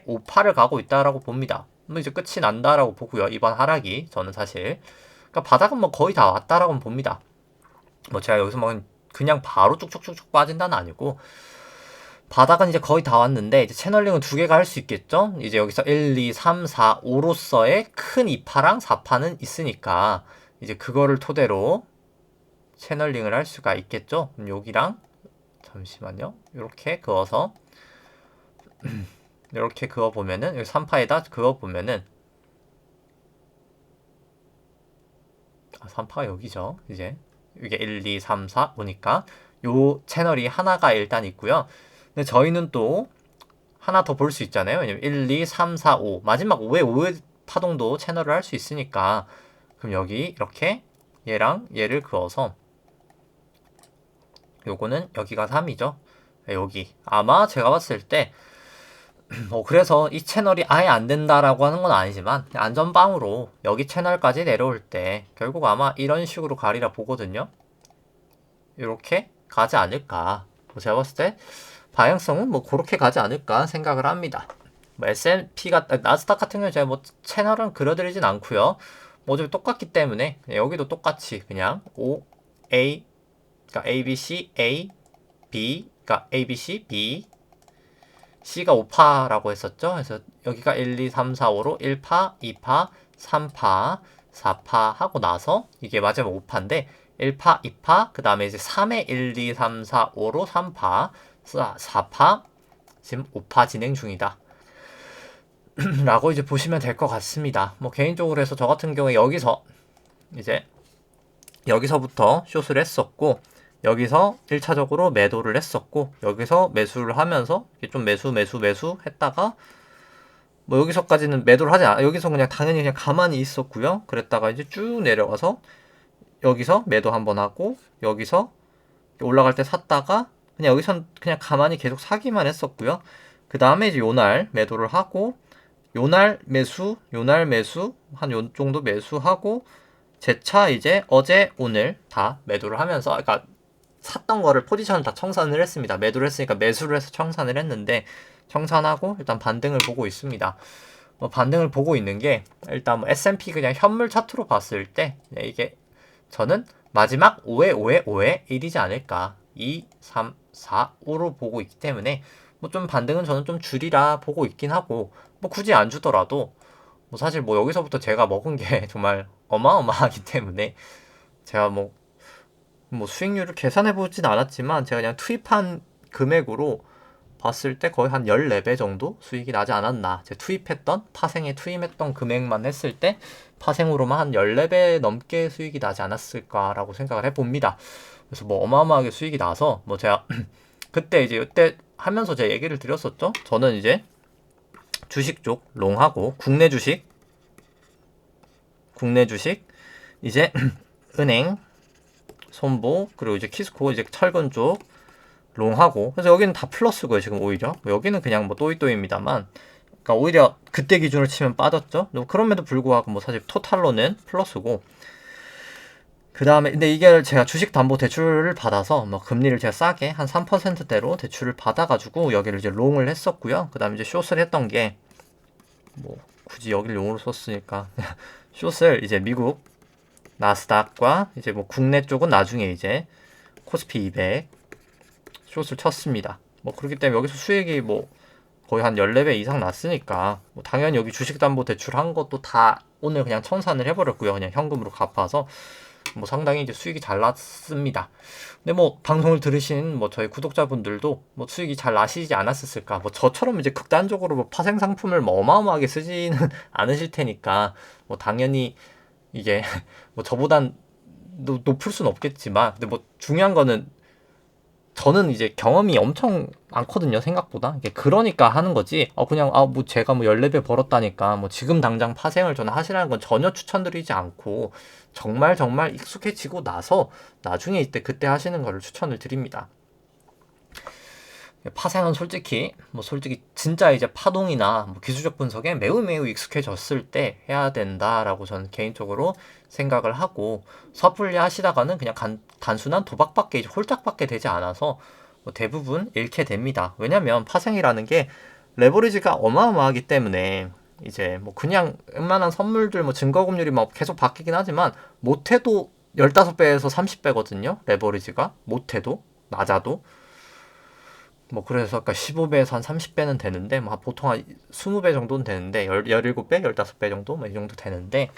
Speaker 1: 5파를 가고 있다라고 봅니다. 뭐 이제 끝이 난다라고 보고요. 이번 하락이 저는 사실 그러니까 바닥은 뭐 거의 다 왔다라고 봅니다. 뭐 제가 여기서 뭐 그냥 바로 쭉쭉쭉쭉 빠진다는 아니고 바닥은 이제 거의 다 왔는데 이제 채널링은 두 개가 할 수 있겠죠. 이제 여기서 1, 2, 3, 4, 5로서의 큰 2파랑 4파는 있으니까 이제 그거를 토대로 채널링을 할 수가 있겠죠. 그럼 여기랑 잠시만요. 이렇게 그어서 이렇게 그어보면은 여기 3파에다 그어보면은 3파가 여기죠. 이제 이게 1, 2, 3, 4 보니까 요 채널이 하나가 일단 있고요. 근데 저희는 또 하나 더 볼 수 있잖아요. 왜냐면 1, 2, 3, 4, 5 마지막 5의 파동도 채널을 할 수 있으니까 그럼 여기 이렇게 얘랑 얘를 그어서 요거는 여기가 3이죠. 여기 아마 제가 봤을 때 뭐 그래서 이 채널이 아예 안 된다라고 하는 건 아니지만 안전빵으로 여기 채널까지 내려올 때 결국 아마 이런 식으로 가리라 보거든요. 이렇게 가지 않을까. 뭐 제가 봤을 때 방향성은 뭐 그렇게 가지 않을까 생각을 합니다. 뭐 S&P가 나스닥 같은 경우 제가 뭐 채널은 그려드리진 않고요. 뭐 어차피 똑같기 때문에 여기도 똑같이 그냥 O, A 그러니까 A, B, C, A, B 그러니까 A, B, C, B C가 5파라고 했었죠. 그래서 여기가 1, 2, 3, 4, 5로 1파, 2파, 3파, 4파 하고 나서 이게 마지막 5파인데 1파, 2파, 그 다음에 이제 3에 1, 2, 3, 4, 5로 3파, 4파, 지금 5파 진행 중이다. 라고 이제 보시면 될 것 같습니다. 뭐 개인적으로 해서 저 같은 경우에 여기서 이제 여기서부터 숏을 했었고 여기서 1차적으로 매도를 했었고 여기서 매수를 하면서 좀 매수 했다가 뭐 여기서까지는 매도를 하지 않아 여기서 그냥 당연히 그냥 가만히 있었고요. 그랬다가 이제 쭉 내려가서 여기서 매도 한번 하고 여기서 올라갈 때 샀다가 그냥 여기선 그냥 가만히 계속 사기만 했었고요. 그 다음에 이제 요날 매도를 하고 요날 매수 한 요 정도 매수하고 재차 이제 어제 오늘 다 매도를 하면서, 그러니까 샀던 거를 포지션을 다 청산을 했습니다. 매도를 했으니까 매수를 해서 청산을 했는데 청산하고 일단 반등을 보고 있습니다. 반등을 보고 있는 게 일단 S&P 그냥 현물 차트로 봤을 때 이게 저는 마지막 5에 5에 5에 1이지 않을까, 2, 3, 4, 5로 보고 있기 때문에 좀 반등은 저는 좀 줄이라 보고 있긴 하고, 굳이 안 주더라도 사실 여기서부터 제가 먹은 게 정말 어마어마하기 때문에 제가 수익률을 계산해 보진 않았지만 제가 그냥 투입한 금액으로 봤을 때 거의 한 14배 정도 수익이 나지 않았나. 제가 파생에 투입했던 금액만 했을 때 파생으로만 한 14배 넘게 수익이 나지 않았을까라고 생각을 해봅니다. 그래서 어마어마하게 수익이 나서 제가 그때 하면서 제가 얘기를 드렸었죠. 저는 이제 주식 쪽 롱하고 국내 주식 이제 은행, 손보, 그리고 이제 키스코, 이제 철근 쪽 롱하고, 그래서 여기는 다 플러스고요. 지금 오히려 여기는 그냥 또이또이입니다만, 그러니까 오히려 그때 기준으로 치면 빠졌죠. 그럼에도 불구하고 사실 토탈로는 플러스고, 그 다음에 근데 이게 제가 주식담보대출을 받아서 금리를 제가 싸게 한 3%대로 대출을 받아가지고 여기를 이제 롱을 했었고요. 그 다음에 이제 숏을 했던 게 굳이 여기를 롱으로 썼으니까 숏을 이제 미국 나스닥과 이제 국내 쪽은 나중에 이제 코스피 200 숏을 쳤습니다. 그렇기 때문에 여기서 수익이 거의 한 14배 이상 났으니까 당연히 여기 주식담보대출 한 것도 다 오늘 그냥 청산을 해버렸고요. 그냥 현금으로 갚아서 상당히 이제 수익이 잘 났습니다. 근데 방송을 들으신 저희 구독자분들도 수익이 잘 나시지 않았을까. 저처럼 이제 극단적으로 파생 상품을 어마어마하게 쓰지는 않으실 테니까 당연히 이게 저보단 높을 순 없겠지만, 근데 중요한 거는 저는 이제 경험이 엄청 많거든요, 생각보다. 이게 그러니까 하는 거지. 그냥 제가 14배 벌었다니까 지금 당장 파생을 저는 하시라는 건 전혀 추천드리지 않고, 정말 익숙해지고 나서 나중에 그때 하시는 거를 추천을 드립니다. 파생은 솔직히 진짜 이제 파동이나 기술적 분석에 매우 익숙해졌을 때 해야 된다라고 저는 개인적으로 생각을 하고, 섣불리 하시다가는 그냥 단순한 도박밖에, 홀짝밖에 되지 않아서 대부분 잃게 됩니다. 왜냐면 파생이라는 게 레버리지가 어마어마하기 때문에 이제 그냥 웬만한 선물들 증거금률이 계속 바뀌긴 하지만 못해도 15배에서 30배거든요. 레버리지가 못해도 낮아도 그래서 아까 15배에서 한 30배는 되는데 보통 한 20배 정도는 되는데 17배, 15배 정도 이 정도 되는데,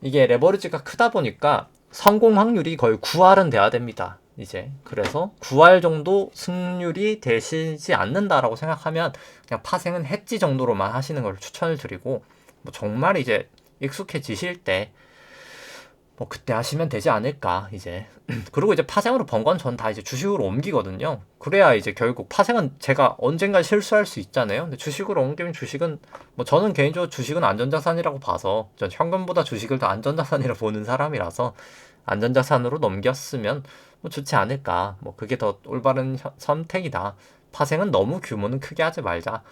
Speaker 1: 이게 레버리지가 크다 보니까 성공 확률이 거의 9할은 돼야 됩니다. 이제 그래서 9할 정도 승률이 되시지 않는다라고 생각하면 그냥 파생은 해지 정도로만 하시는 걸 추천을 드리고, 정말 이제 익숙해지실 때 그때 하시면 되지 않을까 이제. 그리고 이제 파생으로 번 건 전 다 이제 주식으로 옮기거든요. 그래야 이제 결국 파생은 제가 언젠가 실수할 수 있잖아요. 근데 주식으로 옮기면 주식은 저는 개인적으로 주식은 안전자산이라고 봐서, 전 현금보다 주식을 더 안전자산이라고 보는 사람이라서 안전자산으로 넘겼으면 좋지 않을까. 그게 더 올바른 선택이다. 파생은 너무 규모는 크게 하지 말자.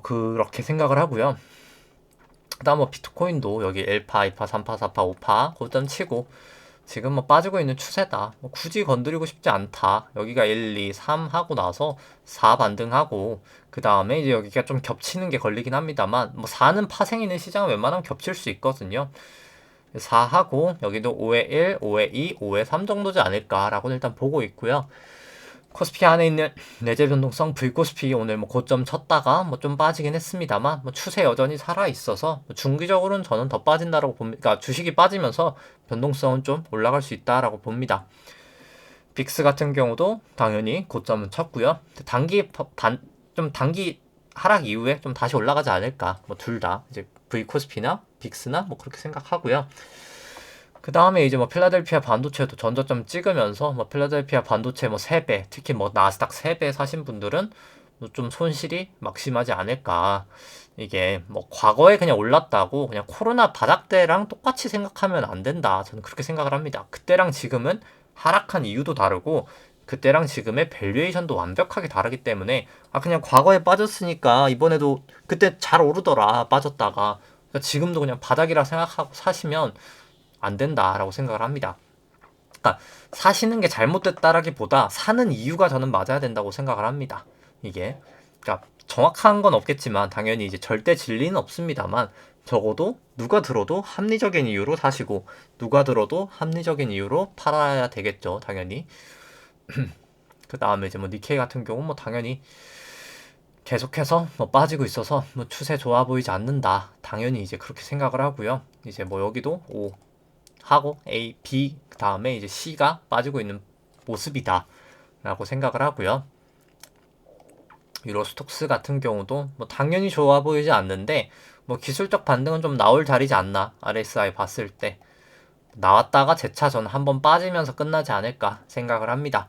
Speaker 1: 그렇게 생각을 하고요. 그다음 비트코인도 여기 1파, 2파, 3파, 4파, 5파 고점 치고 지금 빠지고 있는 추세다. 굳이 건드리고 싶지 않다. 여기가 1, 2, 3 하고 나서 4 반등하고, 그 다음에 이제 여기가 좀 겹치는 게 걸리긴 합니다만 4는 파생 있는 시장은 웬만하면 겹칠 수 있거든요. 4 하고 여기도 5에 1, 5에 2, 5에 3 정도지 않을까라고 일단 보고 있고요. 코스피 안에 있는 내재 변동성 V코스피 오늘 고점 쳤다가 좀 빠지긴 했습니다만 추세 여전히 살아 있어서 중기적으로는 저는 더 빠진다라고 봅니다. 그러니까 주식이 빠지면서 변동성은 좀 올라갈 수 있다라고 봅니다. 빅스 같은 경우도 당연히 고점은 쳤고요. 단기 하락 이후에 좀 다시 올라가지 않을까. 둘 다 이제 V코스피나 빅스나 그렇게 생각하고요. 그 다음에 이제 필라델피아 반도체도 전저점 찍으면서 필라델피아 반도체 3배, 특히 나스닥 3배 사신 분들은 좀 손실이 막심하지 않을까. 이게 뭐 과거에 그냥 올랐다고 그냥 코로나 바닥 때랑 똑같이 생각하면 안 된다. 저는 그렇게 생각을 합니다. 그때랑 지금은 하락한 이유도 다르고 그때랑 지금의 밸류에이션도 완벽하게 다르기 때문에 그냥 과거에 빠졌으니까 이번에도 그때 잘 오르더라 빠졌다가 그러니까 지금도 그냥 바닥이라 생각하고 사시면 안 된다라고 생각을 합니다. 그러니까 사시는 게 잘못됐다라기보다 사는 이유가 저는 맞아야 된다고 생각을 합니다. 이게 그러니까 정확한 건 없겠지만 당연히 이제 절대 진리는 없습니다만 적어도 누가 들어도 합리적인 이유로 사시고 누가 들어도 합리적인 이유로 팔아야 되겠죠. 당연히. 그 다음에 이제 뭐 니케이 같은 경우 뭐 당연히 계속해서 뭐 빠지고 있어서 뭐 추세 좋아 보이지 않는다. 당연히 이제 그렇게 생각을 하고요. 이제 뭐 여기도 O 하고 A, B 그 다음에 이제 C가 빠지고 있는 모습이다 라고 생각을 하고요. 유로스톡스 같은 경우도 뭐 당연히 좋아 보이지 않는데 뭐 기술적 반등은 좀 나올 자리지 않나 RSI 봤을 때 나왔다가 재차 저는 한번 빠지면서 끝나지 않을까 생각을 합니다.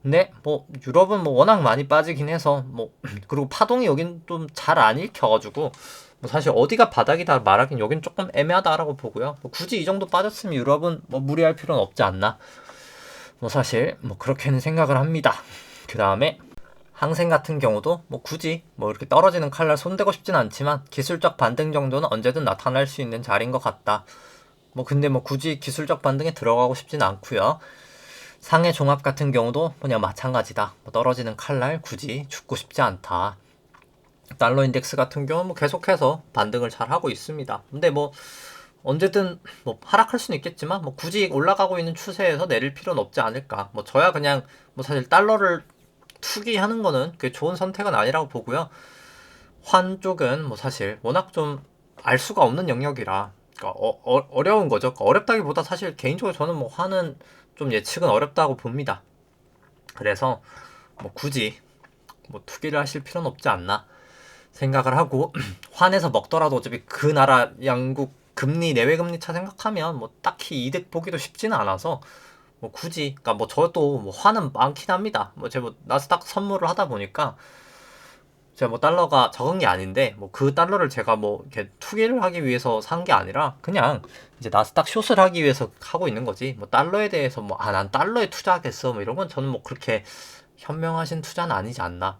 Speaker 1: 근데 뭐 유럽은 뭐 워낙 많이 빠지긴 해서 뭐 그리고 파동이 여긴 좀 잘 안 읽혀가지고 뭐 사실 어디가 바닥이다 말하긴 여긴 조금 애매하다라고 보고요. 뭐 굳이 이 정도 빠졌으면 유럽은 뭐 무리할 필요는 없지 않나. 뭐 사실 뭐 그렇게는 생각을 합니다. 그 다음에 항생 같은 경우도 뭐 굳이 뭐 이렇게 떨어지는 칼날 손대고 싶진 않지만 기술적 반등 정도는 언제든 나타날 수 있는 자리인 것 같다. 뭐 근데 뭐 굳이 기술적 반등에 들어가고 싶진 않고요. 상해 종합 같은 경우도 그냥 마찬가지다. 뭐 떨어지는 칼날 굳이 죽고 싶지 않다. 달러 인덱스 같은 경우는 뭐 계속해서 반등을 잘 하고 있습니다. 근데 뭐 언제든 뭐 하락할 수는 있겠지만 뭐 굳이 올라가고 있는 추세에서 내릴 필요는 없지 않을까. 뭐 저야 그냥 뭐 사실 달러를 투기하는 거는 그게 좋은 선택은 아니라고 보고요. 환 쪽은 뭐 사실 워낙 좀 알 수가 없는 영역이라 그러니까 어려운 거죠. 그러니까 어렵다기보다 사실 개인적으로 저는 뭐 환은 좀 예측은 어렵다고 봅니다. 그래서 뭐 굳이 뭐 투기를 하실 필요는 없지 않나 생각을 하고 환에서 먹더라도 어차피 그 나라 양국 금리 내외 금리 차 생각하면 뭐 딱히 이득 보기도 쉽지는 않아서 뭐 굳이 그러니까 뭐 저도 뭐 환은 많긴 합니다. 뭐 제가 뭐 나스닥 선물을 하다 보니까 제가 뭐 달러가 적은 게 아닌데 뭐 그 달러를 제가 뭐 이렇게 투기를 하기 위해서 산 게 아니라 그냥 이제 나스닥 숏을 하기 위해서 하고 있는 거지. 뭐 달러에 대해서 뭐 난 달러에 투자하겠어 뭐 이런 건 저는 뭐 그렇게 현명하신 투자는 아니지 않나.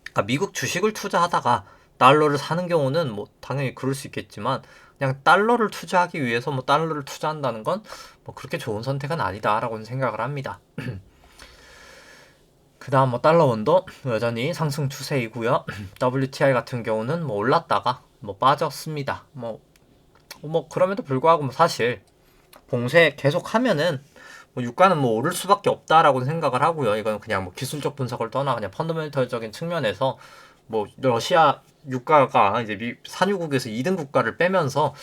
Speaker 1: 그러니까 미국 주식을 투자하다가 달러를 사는 경우는 뭐 당연히 그럴 수 있겠지만 그냥 달러를 투자하기 위해서 뭐 달러를 투자한다는 건 뭐 그렇게 좋은 선택은 아니다라고는 생각을 합니다. 그 다음 뭐 달러 원도 여전히 상승 추세이고요. WTI 같은 경우는 뭐 올랐다가 뭐 빠졌습니다. 뭐 그럼에도 불구하고 뭐 사실 봉쇄 계속 하면은 뭐 유가는 뭐 오를 수밖에 없다라고 생각을 하고요. 이건 그냥 뭐 기술적 분석을 떠나 그냥 펀더멘털적인 측면에서 뭐 러시아 유가가 이제 산유국에서 2등 국가를 빼면서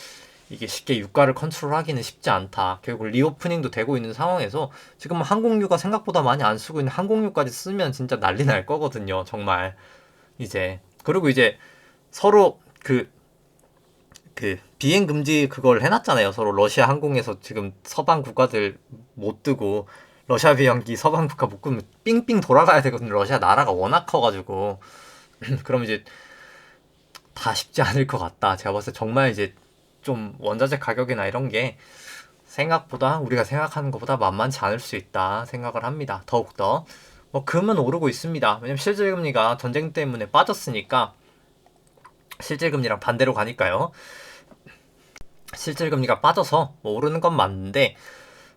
Speaker 1: 이게 쉽게 유가를 컨트롤하기는 쉽지 않다. 결국 리오프닝도 되고 있는 상황에서 지금 항공유가 생각보다 많이 안 쓰고 있는 항공유까지 쓰면 진짜 난리 날 거거든요. 정말 이제 그리고 이제 서로 그 비행 금지 그걸 해놨잖아요. 서로 러시아 항공에서 지금 서방 국가들 못 뜨고 러시아 비행기 서방 국가 못 끄면 삥삥 돌아가야 되거든요. 러시아 나라가 워낙 커가지고 그럼 이제 다 쉽지 않을 것 같다. 제가 봤을 때 정말 이제 좀 원자재 가격이나 이런 게 생각보다 우리가 생각하는 것보다 만만치 않을 수 있다 생각을 합니다. 더욱더 뭐 금은 오르고 있습니다. 왜냐면 실질금리가 전쟁 때문에 빠졌으니까 실질금리랑 반대로 가니까요. 실질금리가 빠져서 뭐 오르는 건 맞는데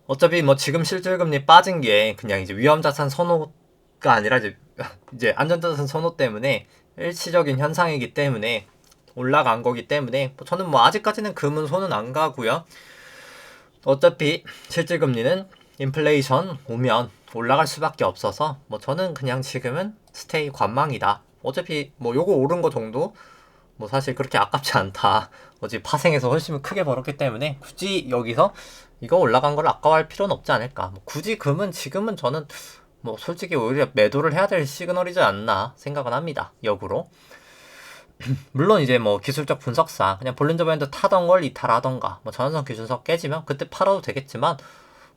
Speaker 1: 어차피 뭐 지금 실질금리 빠진 게 그냥 이제 위험자산 선호가 아니라 이제 안전자산 선호 때문에 일시적인 현상이기 때문에 올라간 거기 때문에 저는 뭐 아직까지는 금은 손은 안 가고요. 어차피 실질금리는 인플레이션 오면 올라갈 수밖에 없어서 뭐 저는 그냥 지금은 스테이 관망이다. 어차피 뭐 요거 오른 거 정도 뭐 사실 그렇게 아깝지 않다. 어차피 파생해서 훨씬 크게 벌었기 때문에 굳이 여기서 이거 올라간 걸 아까워할 필요는 없지 않을까. 뭐 굳이 금은 지금은 저는 뭐 솔직히 오히려 매도를 해야 될 시그널이지 않나 생각은 합니다. 역으로. 물론 이제 뭐 기술적 분석상 그냥 볼린저 밴드 타던 걸 이탈하던가 뭐 전환선 기준선 깨지면 그때 팔아도 되겠지만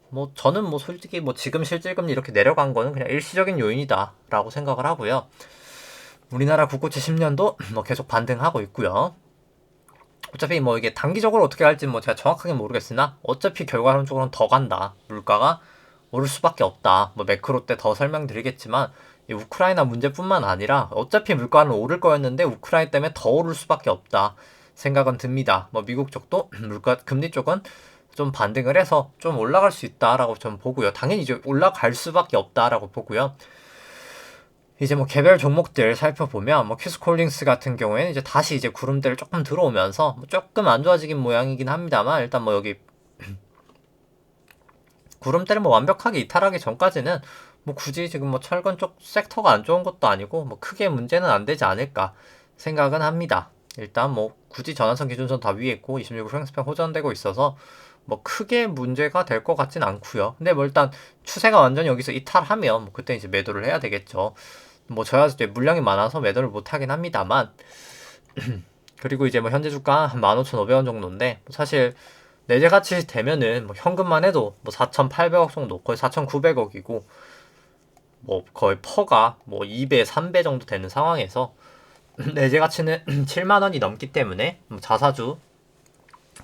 Speaker 1: 뭐 저는 뭐 솔직히 뭐 지금 실질금리 이렇게 내려간 거는 그냥 일시적인 요인이다 라고 생각을 하고요. 우리나라 국고채 10년도 뭐 계속 반등하고 있고요. 어차피 뭐 이게 단기적으로 어떻게 할지 뭐 제가 정확하게 모르겠으나 어차피 결과론적으로는 더 간다. 물가가 오를 수밖에 없다. 뭐 매크로 때 더 설명드리겠지만 이 우크라이나 문제뿐만 아니라 어차피 물가는 오를 거였는데 우크라이나 때문에 더 오를 수밖에 없다 생각은 듭니다. 뭐 미국 쪽도 물가 금리 쪽은 좀 반등을 해서 좀 올라갈 수 있다라고 좀 보고요. 당연히 이제 올라갈 수밖에 없다라고 보고요. 이제 뭐 개별 종목들 살펴보면 뭐 큐스콜링스 같은 경우에는 이제 다시 이제 구름대를 조금 들어오면서 뭐 조금 안 좋아지긴 모양이긴 합니다만 일단 뭐 여기 구름대를 뭐 완벽하게 이탈하기 전까지는 뭐 굳이 지금 뭐 철근 쪽 섹터가 안 좋은 것도 아니고 뭐 크게 문제는 안 되지 않을까 생각은 합니다. 일단 뭐 굳이 전환선 기준선 다 위에 있고 26일 횡스팬 호전되고 있어서 뭐 크게 문제가 될 것 같진 않고요. 근데 뭐 일단 추세가 완전히 여기서 이탈하면 뭐 그때 이제 매도를 해야 되겠죠. 뭐 저야 이제 물량이 많아서 매도를 못 하긴 합니다만 그리고 이제 뭐 현재 주가 한 15,500원 정도인데 사실 내재 가치 되면은 뭐 현금만 해도 뭐 4,800억 정도 거의 4,900억이고 뭐 거의 퍼가 뭐 2배 3배 정도 되는 상황에서 내재 가치는 7만 원이 넘기 때문에 뭐 자사주가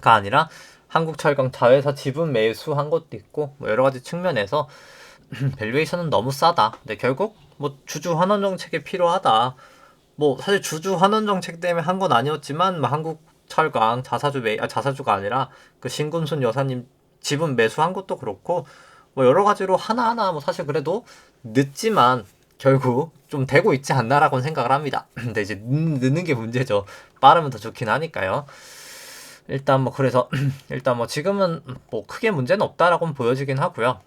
Speaker 1: 아니라 한국철강 자회사 지분 매수한 것도 있고 뭐 여러 가지 측면에서 밸류에이션은 너무 싸다. 근데 결국 뭐 주주 환원 정책이 필요하다. 뭐 사실 주주 환원 정책 때문에 한 건 아니었지만 뭐 한국철강 자사주가 아니라 그 신금순 여사님 지분 매수한 것도 그렇고 뭐 여러 가지로 하나하나 뭐 사실 그래도 늦지만 결국 좀 되고 있지 않나라고는 생각을 합니다. 근데 이제 늦는 게 문제죠. 빠르면 더 좋긴 하니까요. 일단 뭐 그래서 일단 뭐 지금은 뭐 크게 문제는 없다라고는 보여지긴 하고요.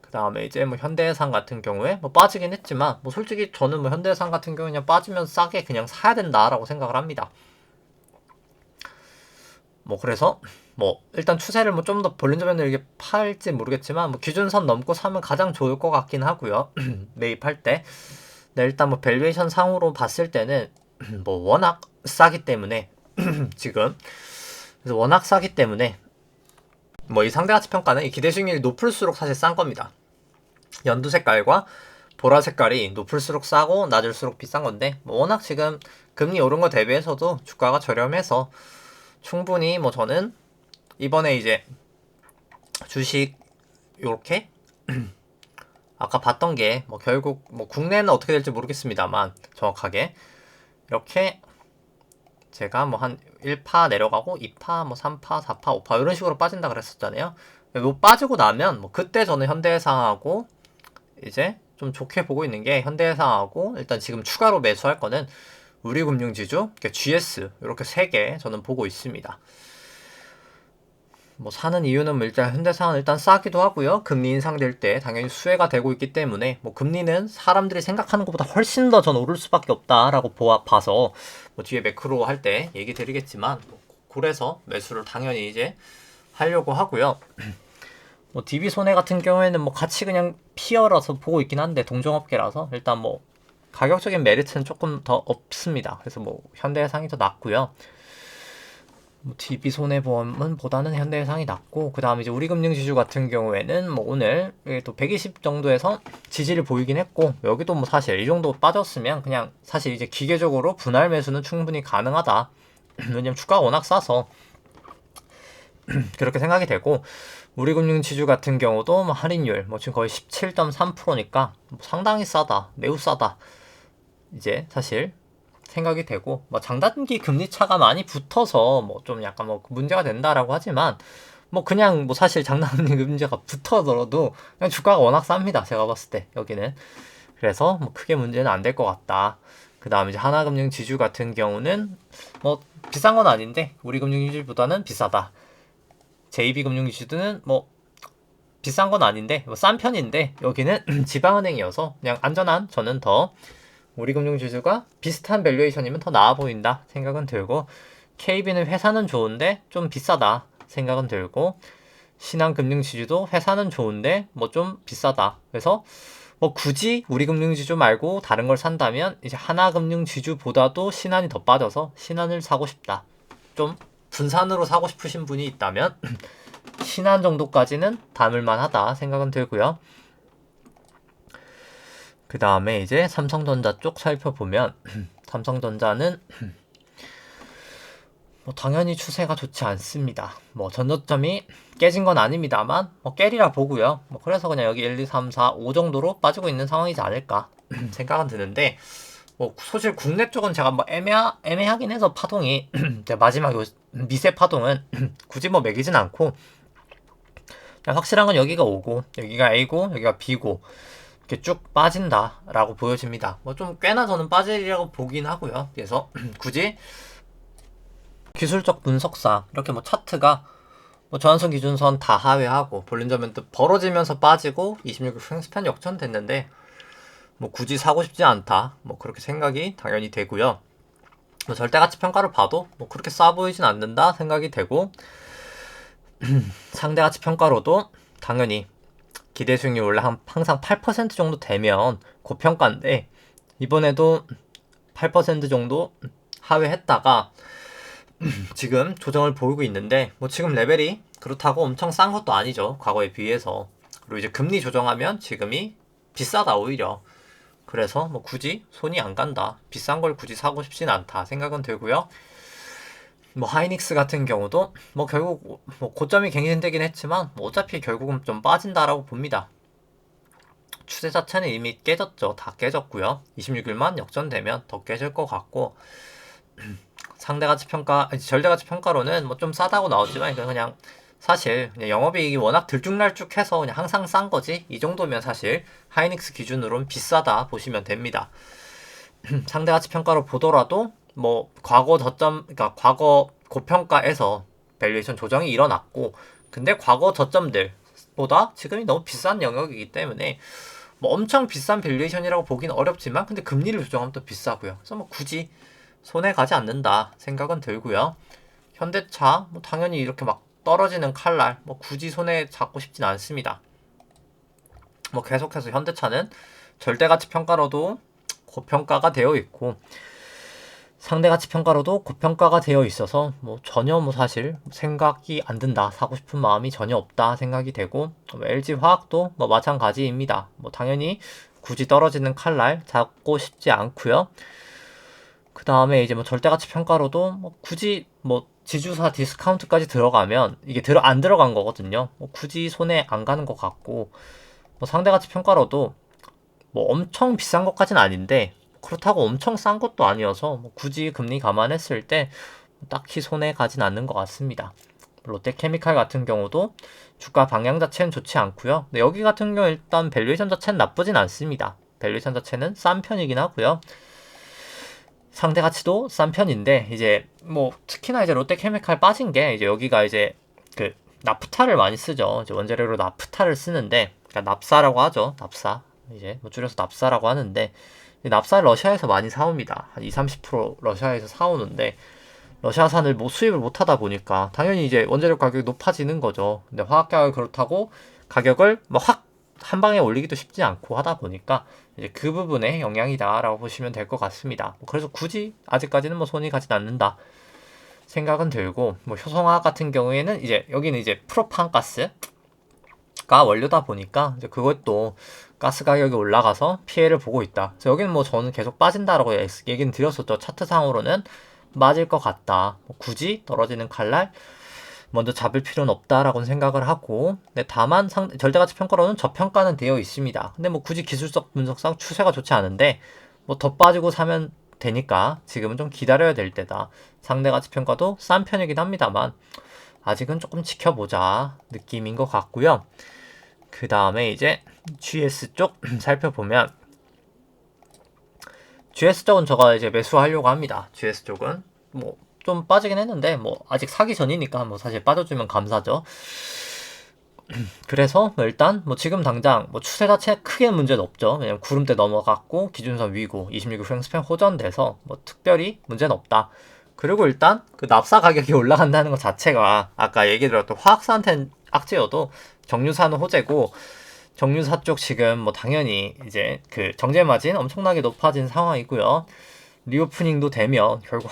Speaker 1: 그 다음에 이제 뭐 현대해상 같은 경우에 뭐 빠지긴 했지만 뭐 솔직히 저는 뭐 현대해상 같은 경우에 그냥 빠지면 싸게 그냥 사야 된다라고 생각을 합니다. 뭐 그래서 뭐 일단 추세를 뭐 좀 더 볼린저밴드 이렇게 팔지 모르겠지만 뭐 기준선 넘고 사면 가장 좋을 것 같긴 하고요. 매입할 때. 네, 일단 뭐 밸류에이션 상으로 봤을 때는 뭐 워낙 싸기 때문에 지금 그래서 워낙 싸기 때문에 뭐 이 상대가치 평가는 이 기대 수익률이 높을수록 사실 싼 겁니다. 연두 색깔과 보라 색깔이 높을수록 싸고 낮을수록 비싼 건데 뭐 워낙 지금 금리 오른 거 대비해서도 주가가 저렴해서 충분히 뭐 저는 이번에 이제 주식 요렇게 아까 봤던 게 뭐 결국 뭐 국내는 어떻게 될지 모르겠습니다만 정확하게 이렇게 제가 뭐 한 1파 내려가고 2파 뭐 3파 4파 5파 이런 식으로 빠진다 그랬었잖아요. 뭐 빠지고 나면 뭐 그때 저는 현대해상하고 이제 좀 좋게 보고 있는 게 현대해상하고 일단 지금 추가로 매수할 거는 우리금융지주, GS 이렇게 3개 저는 보고 있습니다. 뭐 사는 이유는 뭐 일단 현대사는 일단 싸기도 하고요. 금리 인상될 때 당연히 수혜가 되고 있기 때문에 뭐 금리는 사람들이 생각하는 것보다 훨씬 더 전 오를 수밖에 없다라고 봐서 뭐 뒤에 매크로 할 때 얘기 드리겠지만 뭐 그래서 매수를 당연히 이제 하려고 하고요. 뭐 DB 손해 같은 경우에는 뭐 같이 그냥 피어라서 보고 있긴 한데 동종업계라서 일단 뭐 가격적인 메리트는 조금 더 없습니다. 그래서 뭐 현대해상이 더 낫고요. 뭐 DB 손해보험은 보다는 현대해상이 낫고 그 다음에 이제 우리금융지주 같은 경우에는 뭐 오늘 또 120 정도에서 지지를 보이긴 했고 여기도 뭐 사실 이 정도 빠졌으면 그냥 사실 이제 기계적으로 분할 매수는 충분히 가능하다. 왜냐면 주가가 워낙 싸서 그렇게 생각이 되고 우리금융지주 같은 경우도 뭐 할인율 뭐 지금 거의 17.3%니까 뭐 상당히 싸다, 매우 싸다. 이제 사실 생각이 되고 뭐 장단기 금리 차가 많이 붙어서 뭐 좀 약간 뭐 문제가 된다라고 하지만 뭐 그냥 뭐 사실 장단기 문제가 붙어더라도 그냥 주가가 워낙 쌉니다. 제가 봤을 때 여기는 그래서 뭐 크게 문제는 안 될 것 같다. 그 다음에 이제 하나금융 지주 같은 경우는 뭐 비싼 건 아닌데 우리금융지주보다는 비싸다. JB금융지주는 뭐 비싼 건 아닌데 뭐 싼 편인데 여기는 지방은행이어서 그냥 안전한 저는 더 우리금융지주가 비슷한 밸류에이션이면 더 나아 보인다 생각은 들고 KB는 회사는 좋은데 좀 비싸다 생각은 들고 신한금융지주도 회사는 좋은데 뭐 좀 비싸다. 그래서 뭐 굳이 우리금융지주 말고 다른 걸 산다면 이제 하나금융지주보다도 신한이 더 빠져서 신한을 사고 싶다. 좀 분산으로 사고 싶으신 분이 있다면 신한 정도까지는 담을만 하다 생각은 들고요. 그 다음에 이제 삼성전자 쪽 살펴보면 삼성전자는 뭐 당연히 추세가 좋지 않습니다. 뭐 전저점이 깨진 건 아닙니다만 뭐 깨리라 보고요. 뭐 그래서 그냥 여기 1, 2, 3, 4, 5 정도로 빠지고 있는 상황이지 않을까 생각은 드는데, 뭐 사실 국내 쪽은 제가 뭐 애매하긴 해서 파동이 마지막 미세 파동은 굳이 뭐 매기진 않고, 그냥 확실한 건 여기가 O고 여기가 A고 여기가 B고 이렇게 쭉 빠진다라고 보여집니다. 뭐 좀 꽤나 저는 빠지리라고 보긴 하고요. 그래서 굳이 기술적 분석상 이렇게 뭐 차트가 뭐 저항선 기준선 다 하회하고 볼린저밴드 벌어지면서 빠지고 26일 횡스팬 역전됐는데 뭐 굳이 사고 싶지 않다, 뭐 그렇게 생각이 당연히 되고요. 뭐 절대가치 평가를 봐도 뭐 그렇게 싸 보이진 않는다 생각이 되고, 상대가치 평가로도 당연히 기대 수익률 원래 항상 8% 정도 되면 고평가인데 이번에도 8% 정도 하회했다가 지금 조정을 보이고 있는데, 뭐 지금 레벨이 그렇다고 엄청 싼 것도 아니죠, 과거에 비해서. 그리고 이제 금리 조정하면 지금이 비싸다 오히려. 그래서 뭐 굳이 손이 안 간다, 비싼 걸 굳이 사고 싶진 않다 생각은 들고요. 뭐 하이닉스 같은 경우도 뭐 결국 뭐 고점이 갱신되긴 했지만 뭐 어차피 결국은 좀 빠진다라고 봅니다. 추세 자체는 이미 깨졌죠. 다 깨졌고요. 26일만 역전되면 더 깨질 것 같고, 상대가치 평가, 절대가치 평가로는 뭐 좀 싸다고 나오지만 그냥 사실 그냥 영업이익이 워낙 들쭉날쭉해서 그냥 항상 싼 거지, 이 정도면 사실 하이닉스 기준으로는 비싸다 보시면 됩니다. 상대가치 평가로 보더라도 뭐 과거 저점, 그러니까 과거 고평가에서 밸류에이션 조정이 일어났고, 근데 과거 저점들보다 지금이 너무 비싼 영역이기 때문에 뭐 엄청 비싼 밸류에이션이라고 보기는 어렵지만, 근데 금리를 조정하면 또 비싸고요. 그래서 뭐 굳이 손해 가지 않는다 생각은 들고요. 현대차 뭐 당연히 이렇게 막 떨어지는 칼날 뭐 굳이 손해 잡고 싶진 않습니다. 뭐 계속해서 현대차는 절대가치 평가로도 고평가가 되어 있고 상대가치 평가로도 고평가가 되어 있어서 뭐 전혀 뭐 사실 생각이 안 든다, 사고 싶은 마음이 전혀 없다 생각이 되고, LG화학도 뭐 마찬가지입니다. 뭐 당연히 굳이 떨어지는 칼날 잡고 싶지 않고요. 그 다음에 이제 뭐 절대가치 평가로도 뭐 굳이 뭐 지주사 디스카운트까지 들어가면 이게 안 들어간 거거든요. 뭐 굳이 손해 안 가는 것 같고, 뭐 상대가치 평가로도 뭐 엄청 비싼 것까지는 아닌데 그렇다고 엄청 싼 것도 아니어서 뭐 굳이 금리 감안했을 때 딱히 손해 가진 않는 것 같습니다. 롯데케미칼 같은 경우도 주가 방향 자체는 좋지 않고요. 근데 여기 같은 경우 일단 밸류에이션 자체는 나쁘진 않습니다. 밸류에이션 자체는 싼 편이긴 하고요. 상대 가치도 싼 편인데 이제 뭐 특히나 이제 롯데케미칼 빠진 게 이제 여기가 이제 그 나프타를 많이 쓰죠. 이제 원재료로 나프타를 쓰는데, 그러니까 납사라고 하죠. 납사. 이제 뭐 줄여서 납사라고 하는데, 납사를 러시아에서 많이 사옵니다. 한 20-30% 러시아에서 사오는데 러시아산을 뭐 수입을 못 하다 보니까 당연히 이제 원재료 가격이 높아지는 거죠. 근데 화학 가격이 그렇다고 가격을 뭐 확 한 방에 올리기도 쉽지 않고 하다 보니까 이제 그 부분에 영향이다라고 보시면 될 것 같습니다. 그래서 굳이 아직까지는 뭐 손이 가진 않는다 생각은 들고, 뭐 효성화학 같은 경우에는 이제 여기는 이제 프로판 가스가 원료다 보니까 이제 그것도 가스 가격이 올라가서 피해를 보고 있다. 그래서 여기는 뭐 저는 계속 빠진다라고 얘기는 드렸었죠. 차트상으로는 맞을 것 같다. 뭐 굳이 떨어지는 칼날 먼저 잡을 필요는 없다라고 생각을 하고, 근데 다만 절대가치 평가로는 저평가는 되어 있습니다. 근데 뭐 굳이 기술적 분석상 추세가 좋지 않은데 뭐 더 빠지고 사면 되니까 지금은 좀 기다려야 될 때다. 상대가치 평가도 싼 편이긴 합니다만 아직은 조금 지켜보자 느낌인 것 같고요. 그 다음에 이제 GS 쪽 살펴보면, GS 쪽은 제가 이제 매수하려고 합니다. GS 쪽은 뭐 좀 빠지긴 했는데 뭐 아직 사기 전이니까 뭐 사실 빠져주면 감사죠. 그래서 뭐 일단 뭐 지금 당장 뭐 추세 자체 크게 문제는 없죠. 왜냐면 구름대 넘어갔고 기준선 위고 26일 횡스팬 호전돼서 뭐 특별히 문제는 없다. 그리고 일단 그 납사 가격이 올라간다는 것 자체가 아까 얘기 드렸던 화학사한테는 악재여도 정유사는 호재고, 정유사 쪽 지금 뭐 당연히 이제 그 정제 마진 엄청나게 높아진 상황이고요. 리오프닝도 되면 결국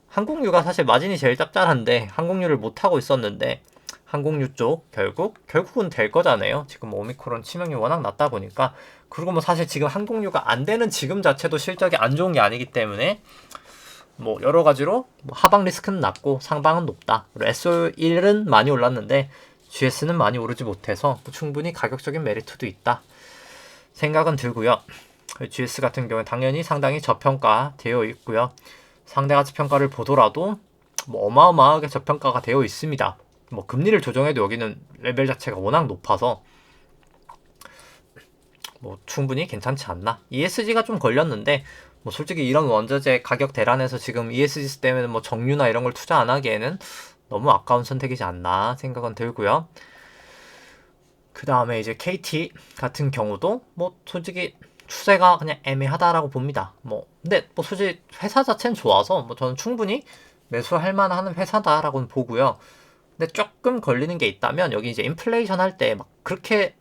Speaker 1: 항공유가 사실 마진이 제일 짭짤한데 항공유를 못 하고 있었는데 항공유 쪽 결국은 될 거잖아요. 지금 오미크론 치명률이 워낙 낮다 보니까. 그리고 뭐 사실 지금 항공유가 안 되는 지금 자체도 실적이 안 좋은 게 아니기 때문에 뭐 여러 가지로 하방 리스크는 낮고 상방은 높다. 그리고 SO1은 많이 올랐는데 GS는 많이 오르지 못해서 충분히 가격적인 메리트도 있다 생각은 들고요. GS 같은 경우는 당연히 상당히 저평가되어 있고요. 상대가치평가를 보더라도 뭐 어마어마하게 저평가가 되어 있습니다. 뭐 금리를 조정해도 여기는 레벨 자체가 워낙 높아서 뭐 충분히 괜찮지 않나. ESG가 좀 걸렸는데 뭐 솔직히 이런 원자재 가격 대란에서 지금 ESG 때문에 뭐 정유나 이런 걸 투자 안 하기에는 너무 아까운 선택이지 않나 생각은 들고요. 그 다음에 이제 KT 같은 경우도 뭐 솔직히 추세가 그냥 애매하다라고 봅니다. 뭐 근데 뭐 솔직히 회사 자체는 좋아서 뭐 저는 충분히 매수할 만한 회사다라고는 보고요. 근데 조금 걸리는 게 있다면 여기 이제 인플레이션 할 때 막 그렇게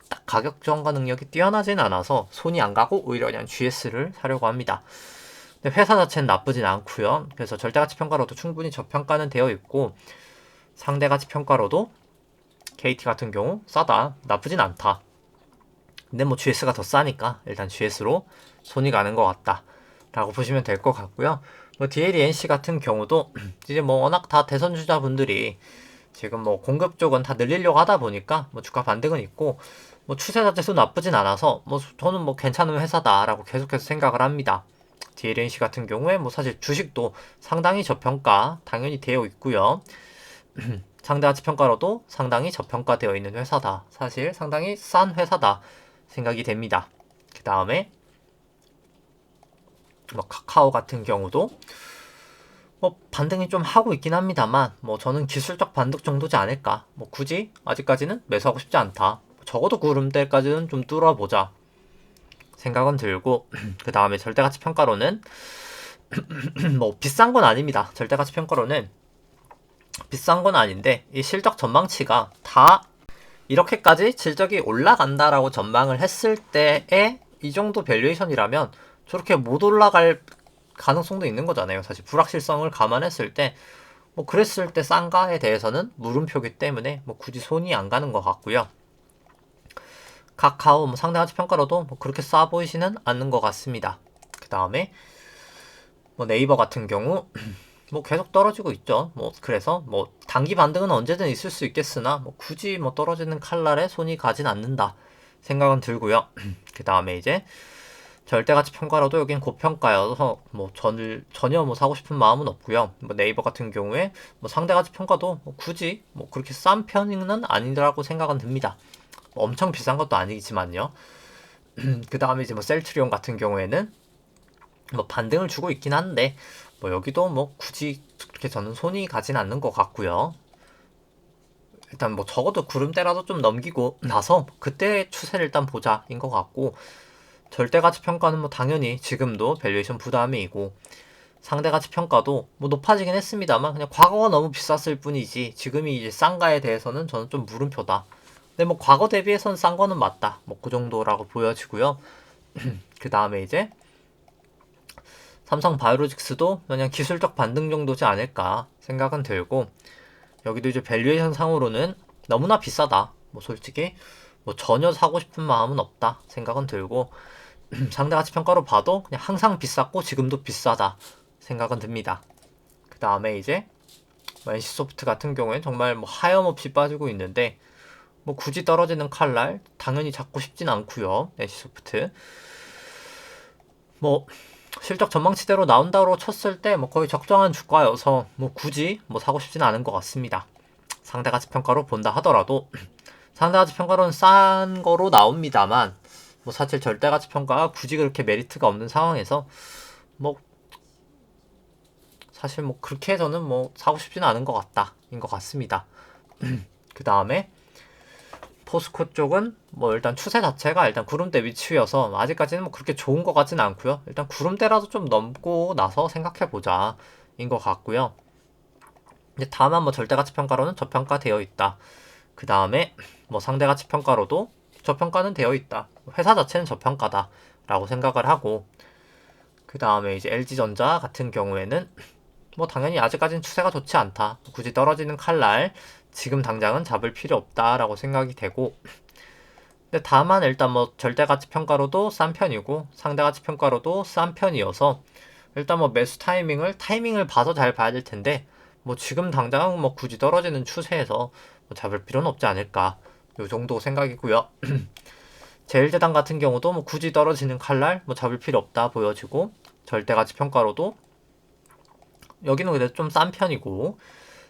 Speaker 1: 딱 가격 저항가 능력이 뛰어나진 않아서 손이 안 가고 오히려 그냥 GS를 사려고 합니다. 근데 회사 자체는 나쁘진 않고요. 그래서 절대가치 평가로도 충분히 저평가는 되어 있고 상대가치 평가로도 KT 같은 경우 싸다, 나쁘진 않다. 근데 뭐 GS가 더 싸니까 일단 GS로 손이 가는 것 같다 라고 보시면 될 것 같고요. 뭐 DLNC 같은 경우도 이제 뭐 워낙 다 대선 주자분들이 지금 뭐 공급 쪽은 다 늘리려고 하다 보니까 뭐 주가 반등은 있고 뭐 추세 자체도 나쁘진 않아서 뭐 저는 뭐 괜찮은 회사다라고 계속해서 생각을 합니다. DLNC 같은 경우에 뭐 사실 주식도 상당히 저평가 당연히 되어 있고요. 상대가치 평가로도 상당히 저평가되어 있는 회사다. 사실 상당히 싼 회사다 생각이 됩니다. 그 다음에 뭐 카카오 같은 경우도 뭐 반등이 좀 하고 있긴 합니다만 뭐 저는 기술적 반등 정도지 않을까. 뭐 굳이 아직까지는 매수하고 싶지 않다. 적어도 구름대까지는 좀 뚫어보자 생각은 들고 그 다음에 절대가치 평가로는 뭐 비싼 건 아닙니다. 절대가치 평가로는 비싼 건 아닌데 이 실적 전망치가 다 이렇게까지 실적이 올라간다라고 전망을 했을 때에 이 정도 밸류에이션이라면 저렇게 못 올라갈 가능성도 있는 거잖아요. 사실 불확실성을 감안했을 때 뭐 그랬을 때 싼가에 대해서는 물음표기 때문에 뭐 굳이 손이 안 가는 것 같고요. 카카오 뭐 상대가치 평가로도 뭐 그렇게 싸 보이지는 않는 것 같습니다. 그 다음에 뭐 네이버 같은 경우 뭐 계속 떨어지고 있죠. 뭐 그래서 뭐 단기 반등은 언제든 있을 수 있겠으나 뭐 굳이 뭐 떨어지는 칼날에 손이 가진 않는다 생각은 들고요. 그 다음에 이제 절대가치 평가로도 여긴 고평가여서 뭐 전혀 뭐 사고 싶은 마음은 없고요. 뭐 네이버 같은 경우에 뭐 상대가치 평가도 뭐 굳이 뭐 그렇게 싼 편은 아니라고 생각은 듭니다. 뭐 엄청 비싼 것도 아니지만요. 그 다음에 이제 뭐 셀트리온 같은 경우에는 뭐 반등을 주고 있긴 한데 뭐 여기도 뭐 굳이 그렇게 저는 손이 가진 않는 것 같고요. 일단 뭐 적어도 구름대라도 좀 넘기고 나서 그때 추세를 일단 보자인 것 같고 절대가치 평가는 뭐 당연히 지금도 밸류에이션 부담이고 상대가치 평가도 뭐 높아지긴 했습니다만 그냥 과거가 너무 비쌌을 뿐이지 지금이 이제 싼가에 대해서는 저는 좀 물음표다. 근데 뭐 과거 대비해서는 싼 거는 맞다. 뭐 그 정도라고 보여지고요. 그 다음에 이제 삼성 바이오로직스도 그냥 기술적 반등 정도지 않을까 생각은 들고 여기도 이제 밸류에이션 상으로는 너무나 비싸다. 뭐 솔직히 뭐 전혀 사고 싶은 마음은 없다 생각은 들고 상대가치 평가로 봐도 그냥 항상 비쌌고 지금도 비싸다 생각은 듭니다. 그 다음에 이제 NC소프트 같은 경우엔 정말 뭐 하염없이 빠지고 있는데 뭐 굳이 떨어지는 칼날 당연히 잡고 싶진 않고요. NC소프트 뭐 실적 전망치대로 나온다고 쳤을 때 뭐 거의 적정한 주가여서 뭐 굳이 뭐 사고 싶지는 않은 것 같습니다. 상대가치 평가로 본다 하더라도 상대가치 평가로는 싼 거로 나옵니다만 뭐 사실 절대가치 평가가 굳이 그렇게 메리트가 없는 상황에서 뭐 사실 뭐 그렇게 해서는 뭐 사고 싶지는 않은 것 같다인 것 같습니다. 그 다음에 포스코 쪽은 뭐 일단 추세 자체가 일단 구름대 위치여서 아직까지는 뭐 그렇게 좋은 것 같지는 않고요. 일단 구름대라도 좀 넘고 나서 생각해보자 인 것 같고요. 이제 다만 뭐 절대가치 평가로는 저평가되어 있다. 그 다음에 뭐 상대가치 평가로도 저평가는 되어 있다. 회사 자체는 저평가다 라고 생각을 하고 그 다음에 이제 LG전자 같은 경우에는 뭐 당연히 아직까지는 추세가 좋지 않다. 굳이 떨어지는 칼날 지금 당장은 잡을 필요 없다라고 생각이 되고, 근데 다만 일단 뭐 절대가치 평가로도 싼 편이고 상대가치 평가로도 싼 편이어서 일단 뭐 매수 타이밍을 봐서 잘 봐야 될 텐데, 뭐 지금 당장 뭐 굳이 떨어지는 추세에서 뭐 잡을 필요는 없지 않을까, 요 정도 생각이고요. 제일제당 같은 경우도 뭐 굳이 떨어지는 칼날 뭐 잡을 필요 없다 보여지고, 절대가치 평가로도 여기는 그래도 좀 싼 편이고,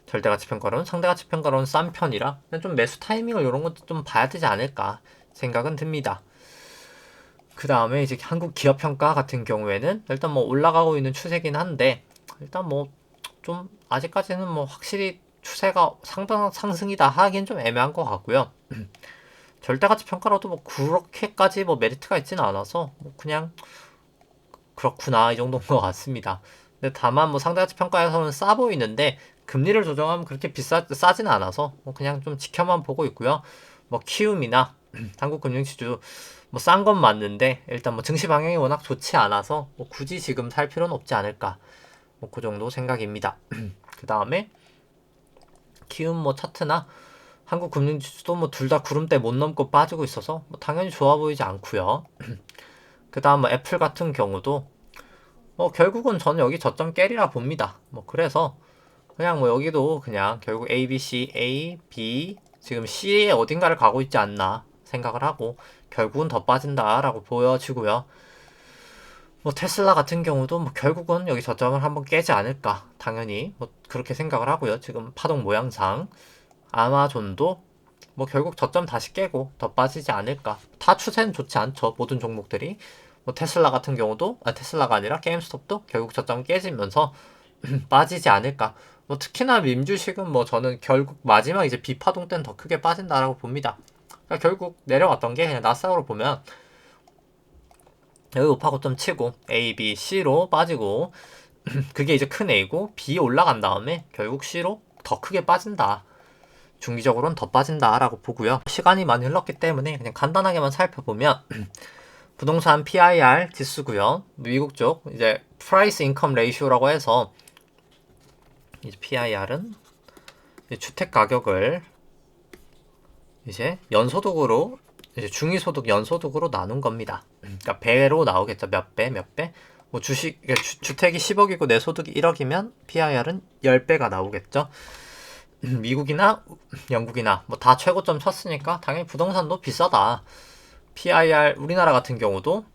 Speaker 1: 절대가치 평가로는 상대가치 평가로는 싼 편이라 좀 매수 타이밍을 이런 것도 좀 봐야 되지 않을까 생각은 듭니다. 그 다음에 이제 한국 기업 평가 같은 경우에는 일단 뭐 올라가고 있는 추세긴 한데, 일단 뭐 좀 아직까지는 뭐 확실히 추세가 상승이다 하긴 좀 애매한 것 같고요. 절대가치 평가로도 뭐 그렇게까지 뭐 메리트가 있지는 않아서 뭐 그냥 그렇구나 이 정도인 것 같습니다. 근데 다만 뭐 상대가치 평가에서는 싸 보이는데 금리를 조정하면 그렇게 싸지는 않아서 뭐 그냥 좀 지켜만 보고 있고요. 뭐 키움이나 한국금융지주 뭐 싼 건 맞는데 일단 뭐 증시 방향이 워낙 좋지 않아서 뭐 굳이 지금 살 필요는 없지 않을까, 뭐 그 정도 생각입니다. 그 다음에 키움 뭐 차트나 한국금융지주도 뭐 둘 다 구름대 못 넘고 빠지고 있어서 뭐 당연히 좋아 보이지 않고요. 그 다음 뭐 애플 같은 경우도 뭐 결국은 저는 여기 저점 깨리라 봅니다. 뭐 그래서 그냥 뭐 여기도 그냥 결국 A, B, C, A, B 지금 C의 어딘가를 가고 있지 않나 생각을 하고 결국은 더 빠진다라고 보여지고요. 뭐 테슬라 같은 경우도 뭐 결국은 여기 저점을 한번 깨지 않을까 당연히 뭐 그렇게 생각을 하고요. 지금 파동 모양상 아마존도 뭐 결국 저점 다시 깨고 더 빠지지 않을까. 다 추세는 좋지 않죠, 모든 종목들이. 뭐 테슬라 같은 경우도 테슬라가 아니라 게임스톱도 결국 저점 깨지면서 빠지지 않을까. 뭐 특히나 밈주식은 뭐 저는 결국 마지막 이제 비파동 때는 더 크게 빠진다라고 봅니다. 그러니까 결국 내려왔던 게 그냥 나스닥으로 보면 여기 우파 고점 치고 A, B, C로 빠지고 그게 이제 큰 A고 B 올라간 다음에 결국 C로 더 크게 빠진다. 중기적으로는 더 빠진다라고 보고요. 시간이 많이 흘렀기 때문에 그냥 간단하게만 살펴보면 부동산 PIR 지수고요. 미국 쪽 이제 Price Income Ratio라고 해서 이제 PIR은 주택 가격을 이제 연소득으로 이제 중위소득 연소득으로 나눈 겁니다. 그러니까 배로 나오겠죠. 몇 배, 몇 배. 뭐 주택이 10억이고 내 소득이 1억이면 PIR은 10배가 나오겠죠. 미국이나 영국이나 뭐 다 최고점 쳤으니까 당연히 부동산도 비싸다. PIR 우리나라 같은 경우도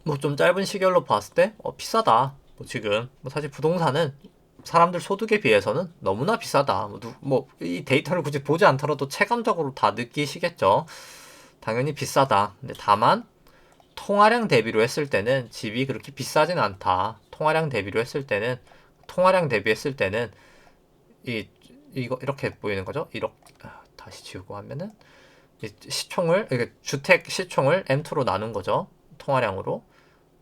Speaker 1: 뭐 좀 짧은 시결로 봤을 때 비싸다. 뭐 지금 뭐 사실 부동산은 사람들 소득에 비해서는 너무나 비싸다. 뭐 이 데이터를 굳이 보지 않더라도 체감적으로 다 느끼시겠죠. 당연히 비싸다. 근데 다만 통화량 대비로 했을 때는 집이 그렇게 비싸진 않다. 통화량 대비했을 때는 이거 이렇게 보이는 거죠. 다시 지우고 하면은 주택 시총을 M2로 나눈 거죠. 통화량으로.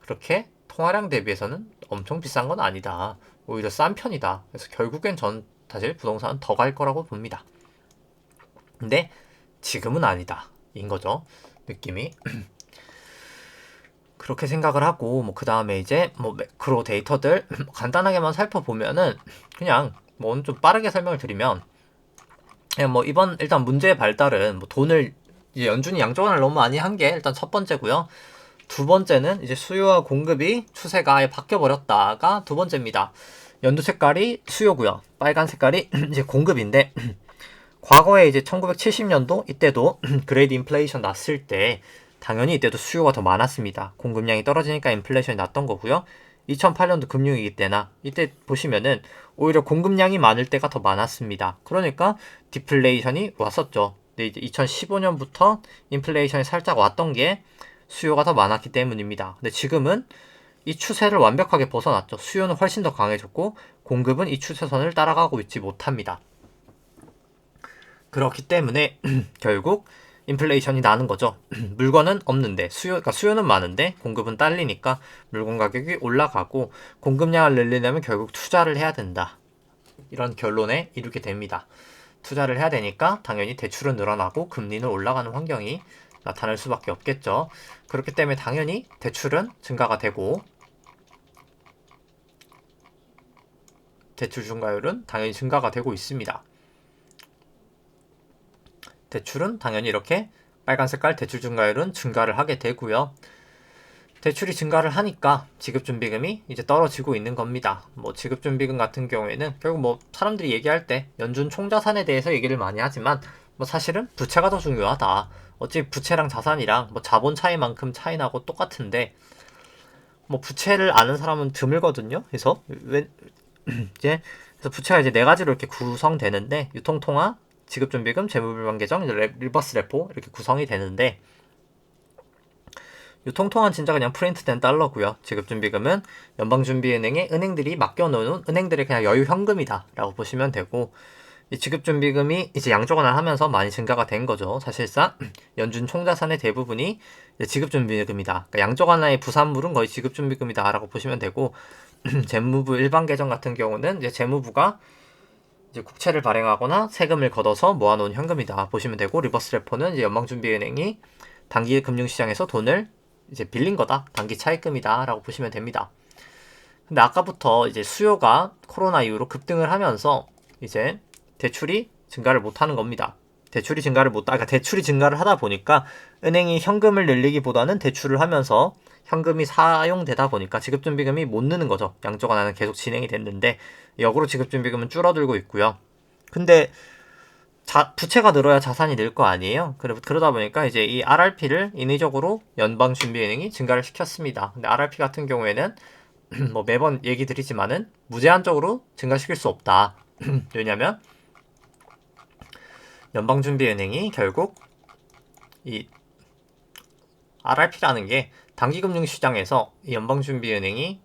Speaker 1: 그렇게 통화량 대비해서는 엄청 비싼 건 아니다. 오히려 싼 편이다. 그래서 결국엔 전 사실 부동산은 더 갈 거라고 봅니다. 근데 지금은 아니다. 인 거죠. 느낌이. 그렇게 생각을 하고 뭐 그 다음에 이제 뭐 매크로 데이터들 간단하게만 살펴보면은 그냥 뭐 오늘 좀 빠르게 설명을 드리면, 그냥 뭐 이번 일단 문제의 발달은 뭐 돈을 이제 연준이 양적완을 너무 많이 한 게 일단 첫 번째고요. 두 번째는 이제 수요와 공급이 추세가 아예 바뀌어 버렸다가 두 번째입니다. 연두 색깔이 수요고요. 빨간 색깔이 이제 공급인데 과거에 이제 1970년도 이때도 그레이트 인플레이션 났을 때 당연히 이때도 수요가 더 많았습니다. 공급량이 떨어지니까 인플레이션이 났던 거고요. 2008년도 금융위기 때나 이때 보시면은 오히려 공급량이 많을 때가 더 많았습니다. 그러니까 디플레이션이 왔었죠. 근데 이제 2015년부터 인플레이션이 살짝 왔던 게 수요가 더 많았기 때문입니다. 근데 지금은 이 추세를 완벽하게 벗어났죠. 수요는 훨씬 더 강해졌고 공급은 이 추세선을 따라가고 있지 못합니다. 그렇기 때문에 결국 인플레이션이 나는 거죠. 물건은 없는데 그러니까 수요는 많은데 공급은 딸리니까 물건 가격이 올라가고, 공급량을 늘리려면 결국 투자를 해야 된다. 이런 결론에 이르게 됩니다. 투자를 해야 되니까 당연히 대출은 늘어나고 금리는 올라가는 환경이 나타날 수밖에 없겠죠. 그렇기 때문에 당연히 대출은 증가가 되고 대출 증가율은 당연히 증가가 되고 있습니다. 대출은 당연히 이렇게 빨간 색깔 대출 증가율은 증가를 하게 되고요. 대출이 증가를 하니까 지급준비금이 이제 떨어지고 있는 겁니다. 뭐 지급준비금 같은 경우에는 결국 뭐 사람들이 얘기할 때 연준 총자산에 대해서 얘기를 많이 하지만 뭐 사실은 부채가 더 중요하다. 어찌 부채랑 자산이랑 뭐 자본 차이만큼 차이 나고 똑같은데 뭐 부채를 아는 사람은 드물거든요. 그래서 이제 그래서 부채가 이제 네 가지로 이렇게 구성되는데 유통통화, 지급준비금, 재무불만계정, 리버스 레포 이렇게 구성이 되는데 유통통화는 진짜 그냥 프린트된 달러고요. 지급준비금은 연방준비은행에 은행들이 맡겨놓은 은행들의 그냥 여유 현금이다 라고 보시면 되고 이 지급준비금이 이제 양적완화를 하면서 많이 증가가 된 거죠. 사실상 연준 총자산의 대부분이 지급준비금이다. 그러니까 양적완화의 부산물은 거의 지급준비금이다 라고 보시면 되고 재무부 일반계정 같은 경우는 이제 재무부가 이제 국채를 발행하거나 세금을 걷어서 모아놓은 현금이다 보시면 되고 리버스 레포는 이제 연방준비은행이 단기 금융시장에서 돈을 이제 빌린 거다. 단기 차입금이다 라고 보시면 됩니다. 근데 아까부터 이제 수요가 코로나 이후로 급등을 하면서 이제 대출이 증가를 못하는 겁니다. 대출이 증가를 하다 보니까 은행이 현금을 늘리기보다는 대출을 하면서 현금이 사용되다 보니까 지급준비금이 못 느는 거죠. 양적완화는 계속 진행이 됐는데 역으로 지급준비금은 줄어들고 있고요. 근데 부채가 늘어야 자산이 늘 거 아니에요? 그러다 보니까 이제 이 RRP를 인위적으로 연방준비은행이 증가를 시켰습니다. 근데 RRP 같은 경우에는 뭐 매번 얘기 드리지만은 무제한적으로 증가시킬 수 없다. 왜냐면 연방준비은행이 결국 이 RRP라는 게 단기금융시장에서 연방준비은행이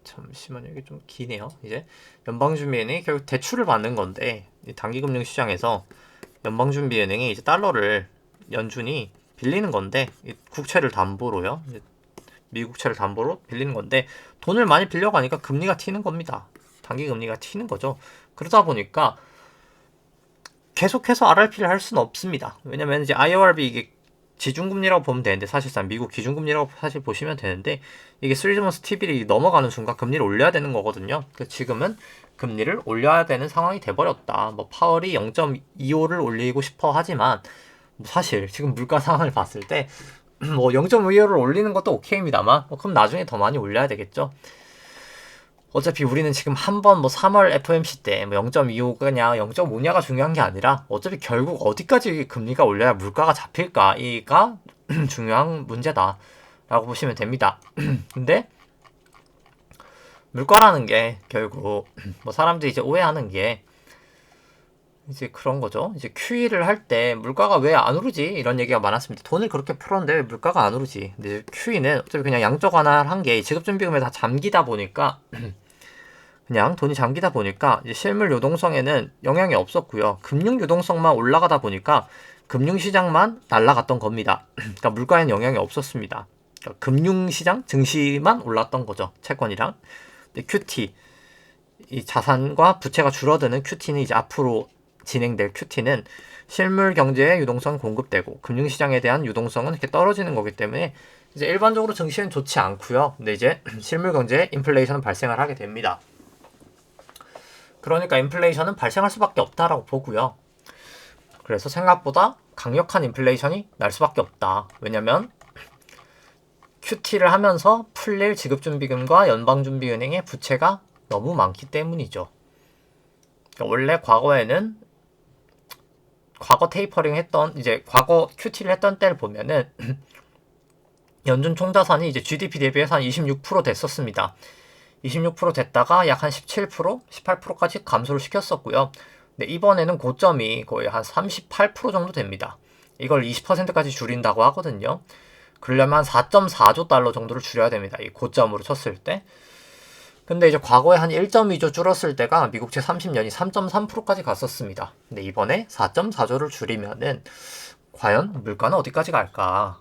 Speaker 1: 잠시만요. 이게 좀 기네요. 이제 연방준비은행이 결국 대출을 받는 건데 단기금융시장에서 연방준비은행이 이제 달러를 연준이 빌리는 건데 국채를 담보로요. 미국채를 담보로 빌리는 건데 돈을 많이 빌려가니까 금리가 튀는 겁니다. 단기금리가 튀는 거죠. 그러다 보니까 계속해서 RRP를 할 수는 없습니다. 왜냐면 이제 IORB 이게 지중금리라고 보면 되는데 사실상 미국 기준금리라고 사실 보시면 되는데 이게 3months T비를 넘어가는 순간 금리를 올려야 되는 거거든요. 지금은 금리를 올려야 되는 상황이 돼버렸다. 뭐 파월이 0.25를 올리고 싶어 하지만 사실 지금 물가 상황을 봤을 때 뭐 0.25를 올리는 것도 오케이입니다만 그럼 나중에 더 많이 올려야 되겠죠. 어차피 우리는 지금 한번 뭐 3월 FOMC 때 뭐 0.25냐 0.5냐가 중요한 게 아니라 어차피 결국 어디까지 금리가 올려야 물가가 잡힐까가 중요한 문제다 라고 보시면 됩니다. 근데 물가라는 게 결국 뭐 사람들이 이제 오해하는 게 이제 그런 거죠. 이제 QE를 할 때 물가가 왜 안 오르지? 이런 얘기가 많았습니다. 돈을 그렇게 풀었는데 왜 물가가 안 오르지? 근데 QE는 어차피 그냥 양적 완화를 한 게 지급준비금에 다 잠기다 보니까 그냥 돈이 잠기다 보니까 이제 실물 유동성에는 영향이 없었고요. 금융 유동성만 올라가다 보니까 금융시장만 날아갔던 겁니다. 그러니까 물가에는 영향이 없었습니다. 그러니까 금융시장 증시만 올랐던 거죠. 채권이랑. 근데 QT 이 자산과 부채가 줄어드는 QT는 이제 앞으로 진행될 QT는 실물 경제의 유동성 공급되고 금융시장에 대한 유동성은 이렇게 떨어지는 거기 때문에 이제 일반적으로 증시는 좋지 않고요. 근데 이제 실물 경제에 인플레이션은 발생을 하게 됩니다. 그러니까 인플레이션은 발생할 수밖에 없다라고 보고요. 그래서 생각보다 강력한 인플레이션이 날 수밖에 없다. 왜냐면 QT를 하면서 풀릴 지급준비금과 연방준비은행의 부채가 너무 많기 때문이죠. 그러니까 원래 과거에는 과거 테이퍼링 했던 이제 과거 QT를 했던 때를 보면은 연준 총자산이 이제 GDP 대비해서 한 26% 됐었습니다. 26% 됐다가 약 한 17%, 18%까지 감소를 시켰었고요. 근데 이번에는 고점이 거의 한 38% 정도 됩니다. 이걸 20%까지 줄인다고 하거든요. 그러려면 한 4.4조 달러 정도를 줄여야 됩니다. 이 고점으로 쳤을 때. 근데 이제 과거에 한 1.2조 줄었을 때가 미국채 30년이 3.3%까지 갔었습니다. 근데 이번에 4.4조를 줄이면은 과연 물가는 어디까지 갈까?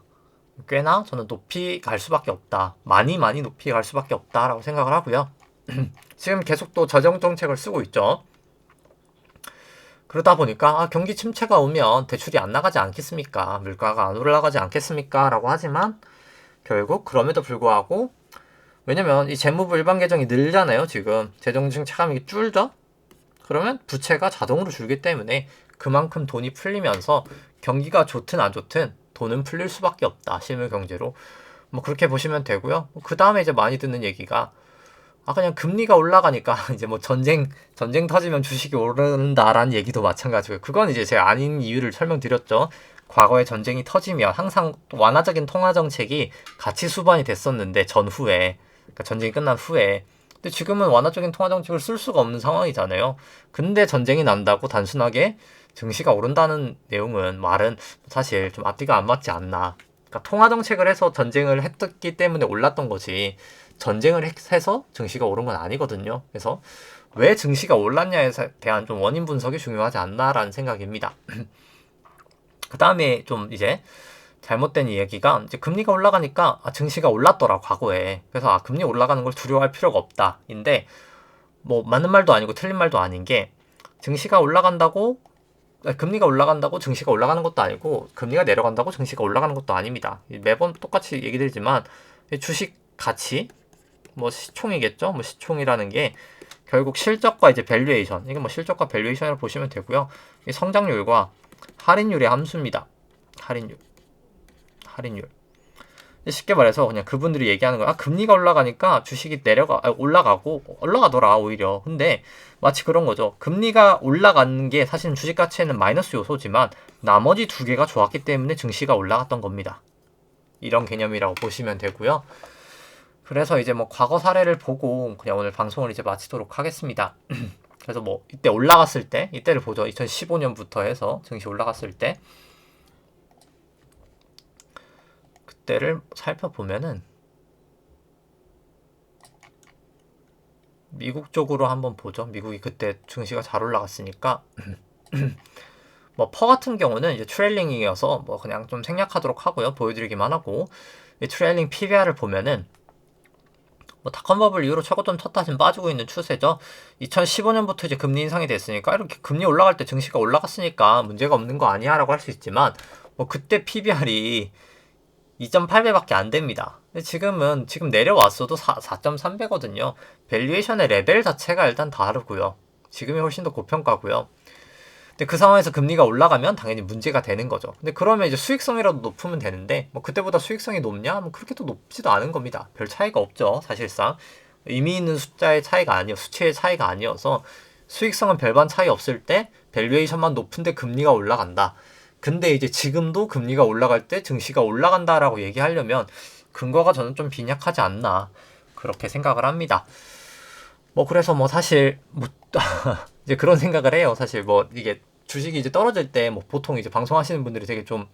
Speaker 1: 꽤나 저는 높이 갈 수밖에 없다. 많이 높이 갈 수밖에 없다라고 생각을 하고요. 지금 계속 또 저정 정책을 쓰고 있죠. 그러다 보니까 경기 침체가 오면 대출이 안 나가지 않겠습니까? 물가가 안 올라가지 않겠습니까? 라고 하지만 결국 그럼에도 불구하고 왜냐면 이 재무부 일반 계정이 늘잖아요. 지금 재정증 차감이 줄죠? 그러면 부채가 자동으로 줄기 때문에 그만큼 돈이 풀리면서 경기가 좋든 안 좋든 돈은 풀릴 수밖에 없다. 실물 경제로. 뭐 그렇게 보시면 되고요. 그 다음에 이제 많이 듣는 얘기가 그냥 금리가 올라가니까 이제 뭐 전쟁 터지면 주식이 오른다라는 얘기도 마찬가지고요. 그건 이제 제가 아닌 이유를 설명드렸죠. 과거에 전쟁이 터지면 항상 완화적인 통화 정책이 같이 수반이 됐었는데 전후에, 그러니까 전쟁이 끝난 후에. 근데 지금은 완화적인 통화 정책을 쓸 수가 없는 상황이잖아요. 근데 전쟁이 난다고 단순하게 증시가 오른다는 내용은 말은 사실 좀 앞뒤가 안 맞지 않나. 그러니까 통화 정책을 해서 전쟁을 했기 때문에 올랐던 거지. 전쟁을 해서 증시가 오른 건 아니거든요. 그래서 왜 증시가 올랐냐에 대한 좀 원인 분석이 중요하지 않나라는 생각입니다. 그 다음에 좀 이제 잘못된 이야기가 이제 금리가 올라가니까 증시가 올랐더라 과거에. 그래서 금리 올라가는 걸 두려워할 필요가 없다인데 뭐 맞는 말도 아니고 틀린 말도 아닌 게 증시가 올라간다고 금리가 올라간다고 증시가 올라가는 것도 아니고 금리가 내려간다고 증시가 올라가는 것도 아닙니다. 매번 똑같이 얘기 드리지만 주식 가치 뭐 시총이겠죠. 뭐 시총이라는 게 결국 실적과 이제 밸류에이션, 이게 뭐 실적과 밸류에이션을 보시면 되고요. 성장률과 할인율의 함수입니다. 할인율. 쉽게 말해서 그냥 그분들이 얘기하는 거야. 금리가 올라가니까 주식이 올라가더라 오히려. 근데 마치 그런 거죠. 금리가 올라가는 게 사실은 주식 가치에는 마이너스 요소지만 나머지 두 개가 좋았기 때문에 증시가 올라갔던 겁니다. 이런 개념이라고 보시면 되고요. 그래서 이제 뭐 과거 사례를 보고 그냥 오늘 방송을 이제 마치도록 하겠습니다. 그래서 뭐 이때 올라갔을 때, 이때를 보죠. 2015년부터 해서 증시 올라갔을 때 그때를 살펴보면은 미국 쪽으로 한번 보죠. 미국이 그때 증시가 잘 올라갔으니까 뭐 퍼 같은 경우는 이제 트레일링이어서 뭐 그냥 좀 생략하도록 하고요. 보여드리기만 하고 이 트레일링 PBR을 보면은 뭐 닷컴 버블 이후로 최고점 쳤다 지금 빠지고 있는 추세죠. 2015년부터 이제 금리 인상이 됐으니까 이렇게 금리 올라갈 때 증시가 올라갔으니까 문제가 없는 거 아니야라고 할 수 있지만 뭐 그때 PBR이 2.8배밖에 안 됩니다. 근데 지금 내려왔어도 4.3배거든요. 밸류에이션의 레벨 자체가 일단 다르고요. 지금이 훨씬 더 고평가고요. 근데 그 상황에서 금리가 올라가면 당연히 문제가 되는 거죠. 근데 그러면 이제 수익성이라도 높으면 되는데 뭐 그때보다 수익성이 높냐? 뭐 그렇게 또 높지도 않은 겁니다. 별 차이가 없죠. 사실상 의미 있는 숫자의 차이가 아니어 수치의 차이가 아니어서 수익성은 별반 차이 없을 때 밸류에이션만 높은데 금리가 올라간다. 근데 이제 지금도 금리가 올라갈 때 증시가 올라간다라고 얘기하려면 근거가 저는 좀 빈약하지 않나 그렇게 생각을 합니다. 뭐 그래서 뭐 사실 뭐 이제 그런 생각을 해요. 사실 뭐 이게 주식이 이제 떨어질 때 뭐 보통 이제 방송하시는 분들이 되게 좀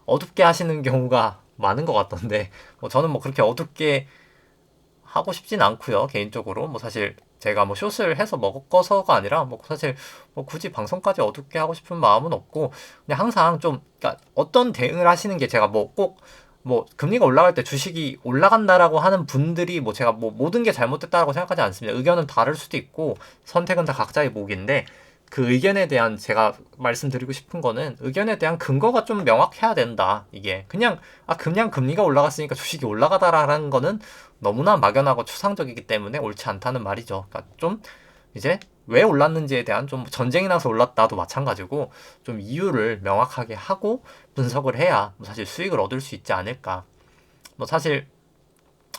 Speaker 1: 어둡게 하시는 경우가 많은 것 같던데 뭐 저는 뭐 그렇게 어둡게 하고 싶진 않고요. 개인적으로 뭐 사실 제가 뭐 숏을 해서 먹어서가 아니라 뭐 사실 뭐 굳이 방송까지 어둡게 하고 싶은 마음은 없고 그냥 항상 좀 그러니까 어떤 대응을 하시는 게 제가 뭐 꼭 뭐 금리가 올라갈 때 주식이 올라간다라고 하는 분들이 뭐 제가 뭐 모든 게 잘못됐다라고 생각하지 않습니다. 의견은 다를 수도 있고 선택은 다 각자의 몫인데 그 의견에 대한 제가 말씀드리고 싶은 거는 의견에 대한 근거가 좀 명확해야 된다. 이게 그냥 금리가 올라갔으니까 주식이 올라가다라는 거는 너무나 막연하고 추상적이기 때문에 옳지 않다는 말이죠. 그러니까 좀 이제 왜 올랐는지에 대한 좀 전쟁이 나서 올랐다도 마찬가지고 좀 이유를 명확하게 하고 분석을 해야 뭐 사실 수익을 얻을 수 있지 않을까. 뭐 사실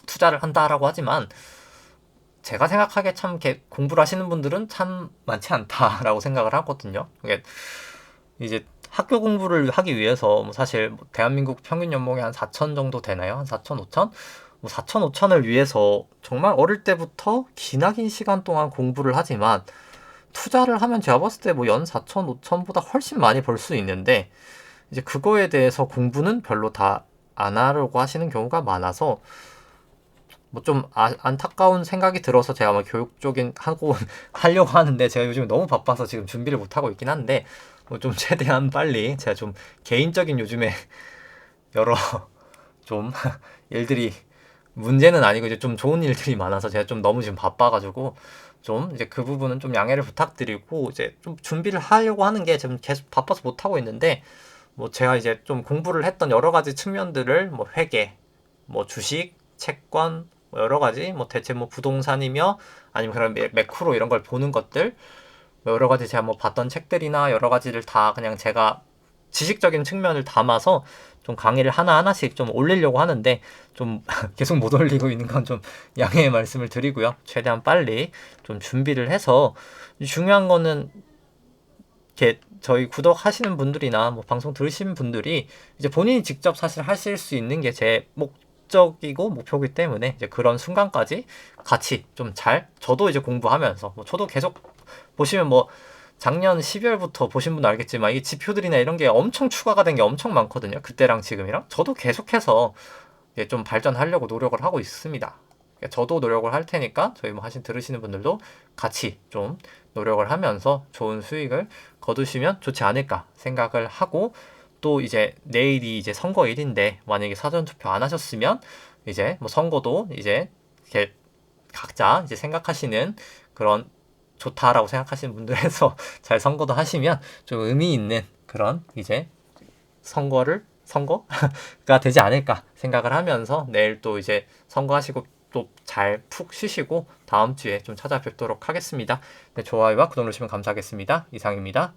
Speaker 1: 투자를 한다라고 하지만 제가 생각하기에 참 공부를 하시는 분들은 참 많지 않다라고 생각을 하거든요. 이게 이제 학교 공부를 하기 위해서 뭐 사실 뭐 대한민국 평균 연봉이 한 4천 정도 되나요? 한 4천, 5천? 뭐 4천, 5천을 위해서 정말 어릴 때부터 기나긴 시간 동안 공부를 하지만 투자를 하면 제가 봤을 때 뭐 연 4천, 5천보다 훨씬 많이 벌 수 있는데 이제 그거에 대해서 공부는 별로 다 안 하려고 하시는 경우가 많아서 뭐 좀 안타까운 생각이 들어서 제가 뭐 교육적인 하고 하려고 하는데 제가 요즘 너무 바빠서 지금 준비를 못 하고 있긴 한데 뭐 좀 최대한 빨리 제가 좀 개인적인 요즘에 여러 좀 일들이 문제는 아니고 이제 좀 좋은 일들이 많아서 제가 좀 너무 지금 바빠가지고 좀 이제 그 부분은 좀 양해를 부탁드리고 이제 좀 준비를 하려고 하는 게 지금 계속 바빠서 못 하고 있는데 뭐 제가 이제 좀 공부를 했던 여러 가지 측면들을 뭐 회계, 뭐 주식, 채권 뭐 여러 가지 뭐 대체 뭐 부동산이며 아니면 그런 매크로 이런 걸 보는 것들 여러 가지 제가 뭐 봤던 책들이나 여러 가지를 다 그냥 제가 지식적인 측면을 담아서 좀 강의를 하나하나씩 좀 올리려고 하는데 좀 계속 못 올리고 있는 건 좀 양해의 말씀을 드리고요. 최대한 빨리 좀 준비를 해서 중요한 거는 이렇게 저희 구독하시는 분들이나 뭐 방송 들으시는 분들이 이제 본인이 직접 사실 하실 수 있는 게 제 목적이고 목표이기 때문에 이제 그런 순간까지 같이 좀 잘 저도 이제 공부하면서 뭐 저도 계속 보시면 뭐 작년 12월부터 보신 분도 알겠지만 이 지표들이나 이런 게 엄청 추가가 된 게 엄청 많거든요. 그때랑 지금이랑 저도 계속해서 이제 좀 발전하려고 노력을 하고 있습니다. 저도 노력을 할 테니까 저희 뭐 하신 들으시는 분들도 같이 좀 노력을 하면서 좋은 수익을 거두시면 좋지 않을까 생각을 하고 또 이제 내일이 이제 선거일인데 만약에 사전투표 안 하셨으면 이제 뭐 선거도 이제 이렇게 각자 이제 생각하시는 그런 좋다라고 생각하시는 분들에서 잘 선거도 하시면 좀 의미 있는 그런 이제 선거가 되지 않을까 생각을 하면서 내일 또 이제 선거하시고 또 잘 푹 쉬시고 다음 주에 좀 찾아뵙도록 하겠습니다. 네, 좋아요와 구독 누르시면 감사하겠습니다. 이상입니다.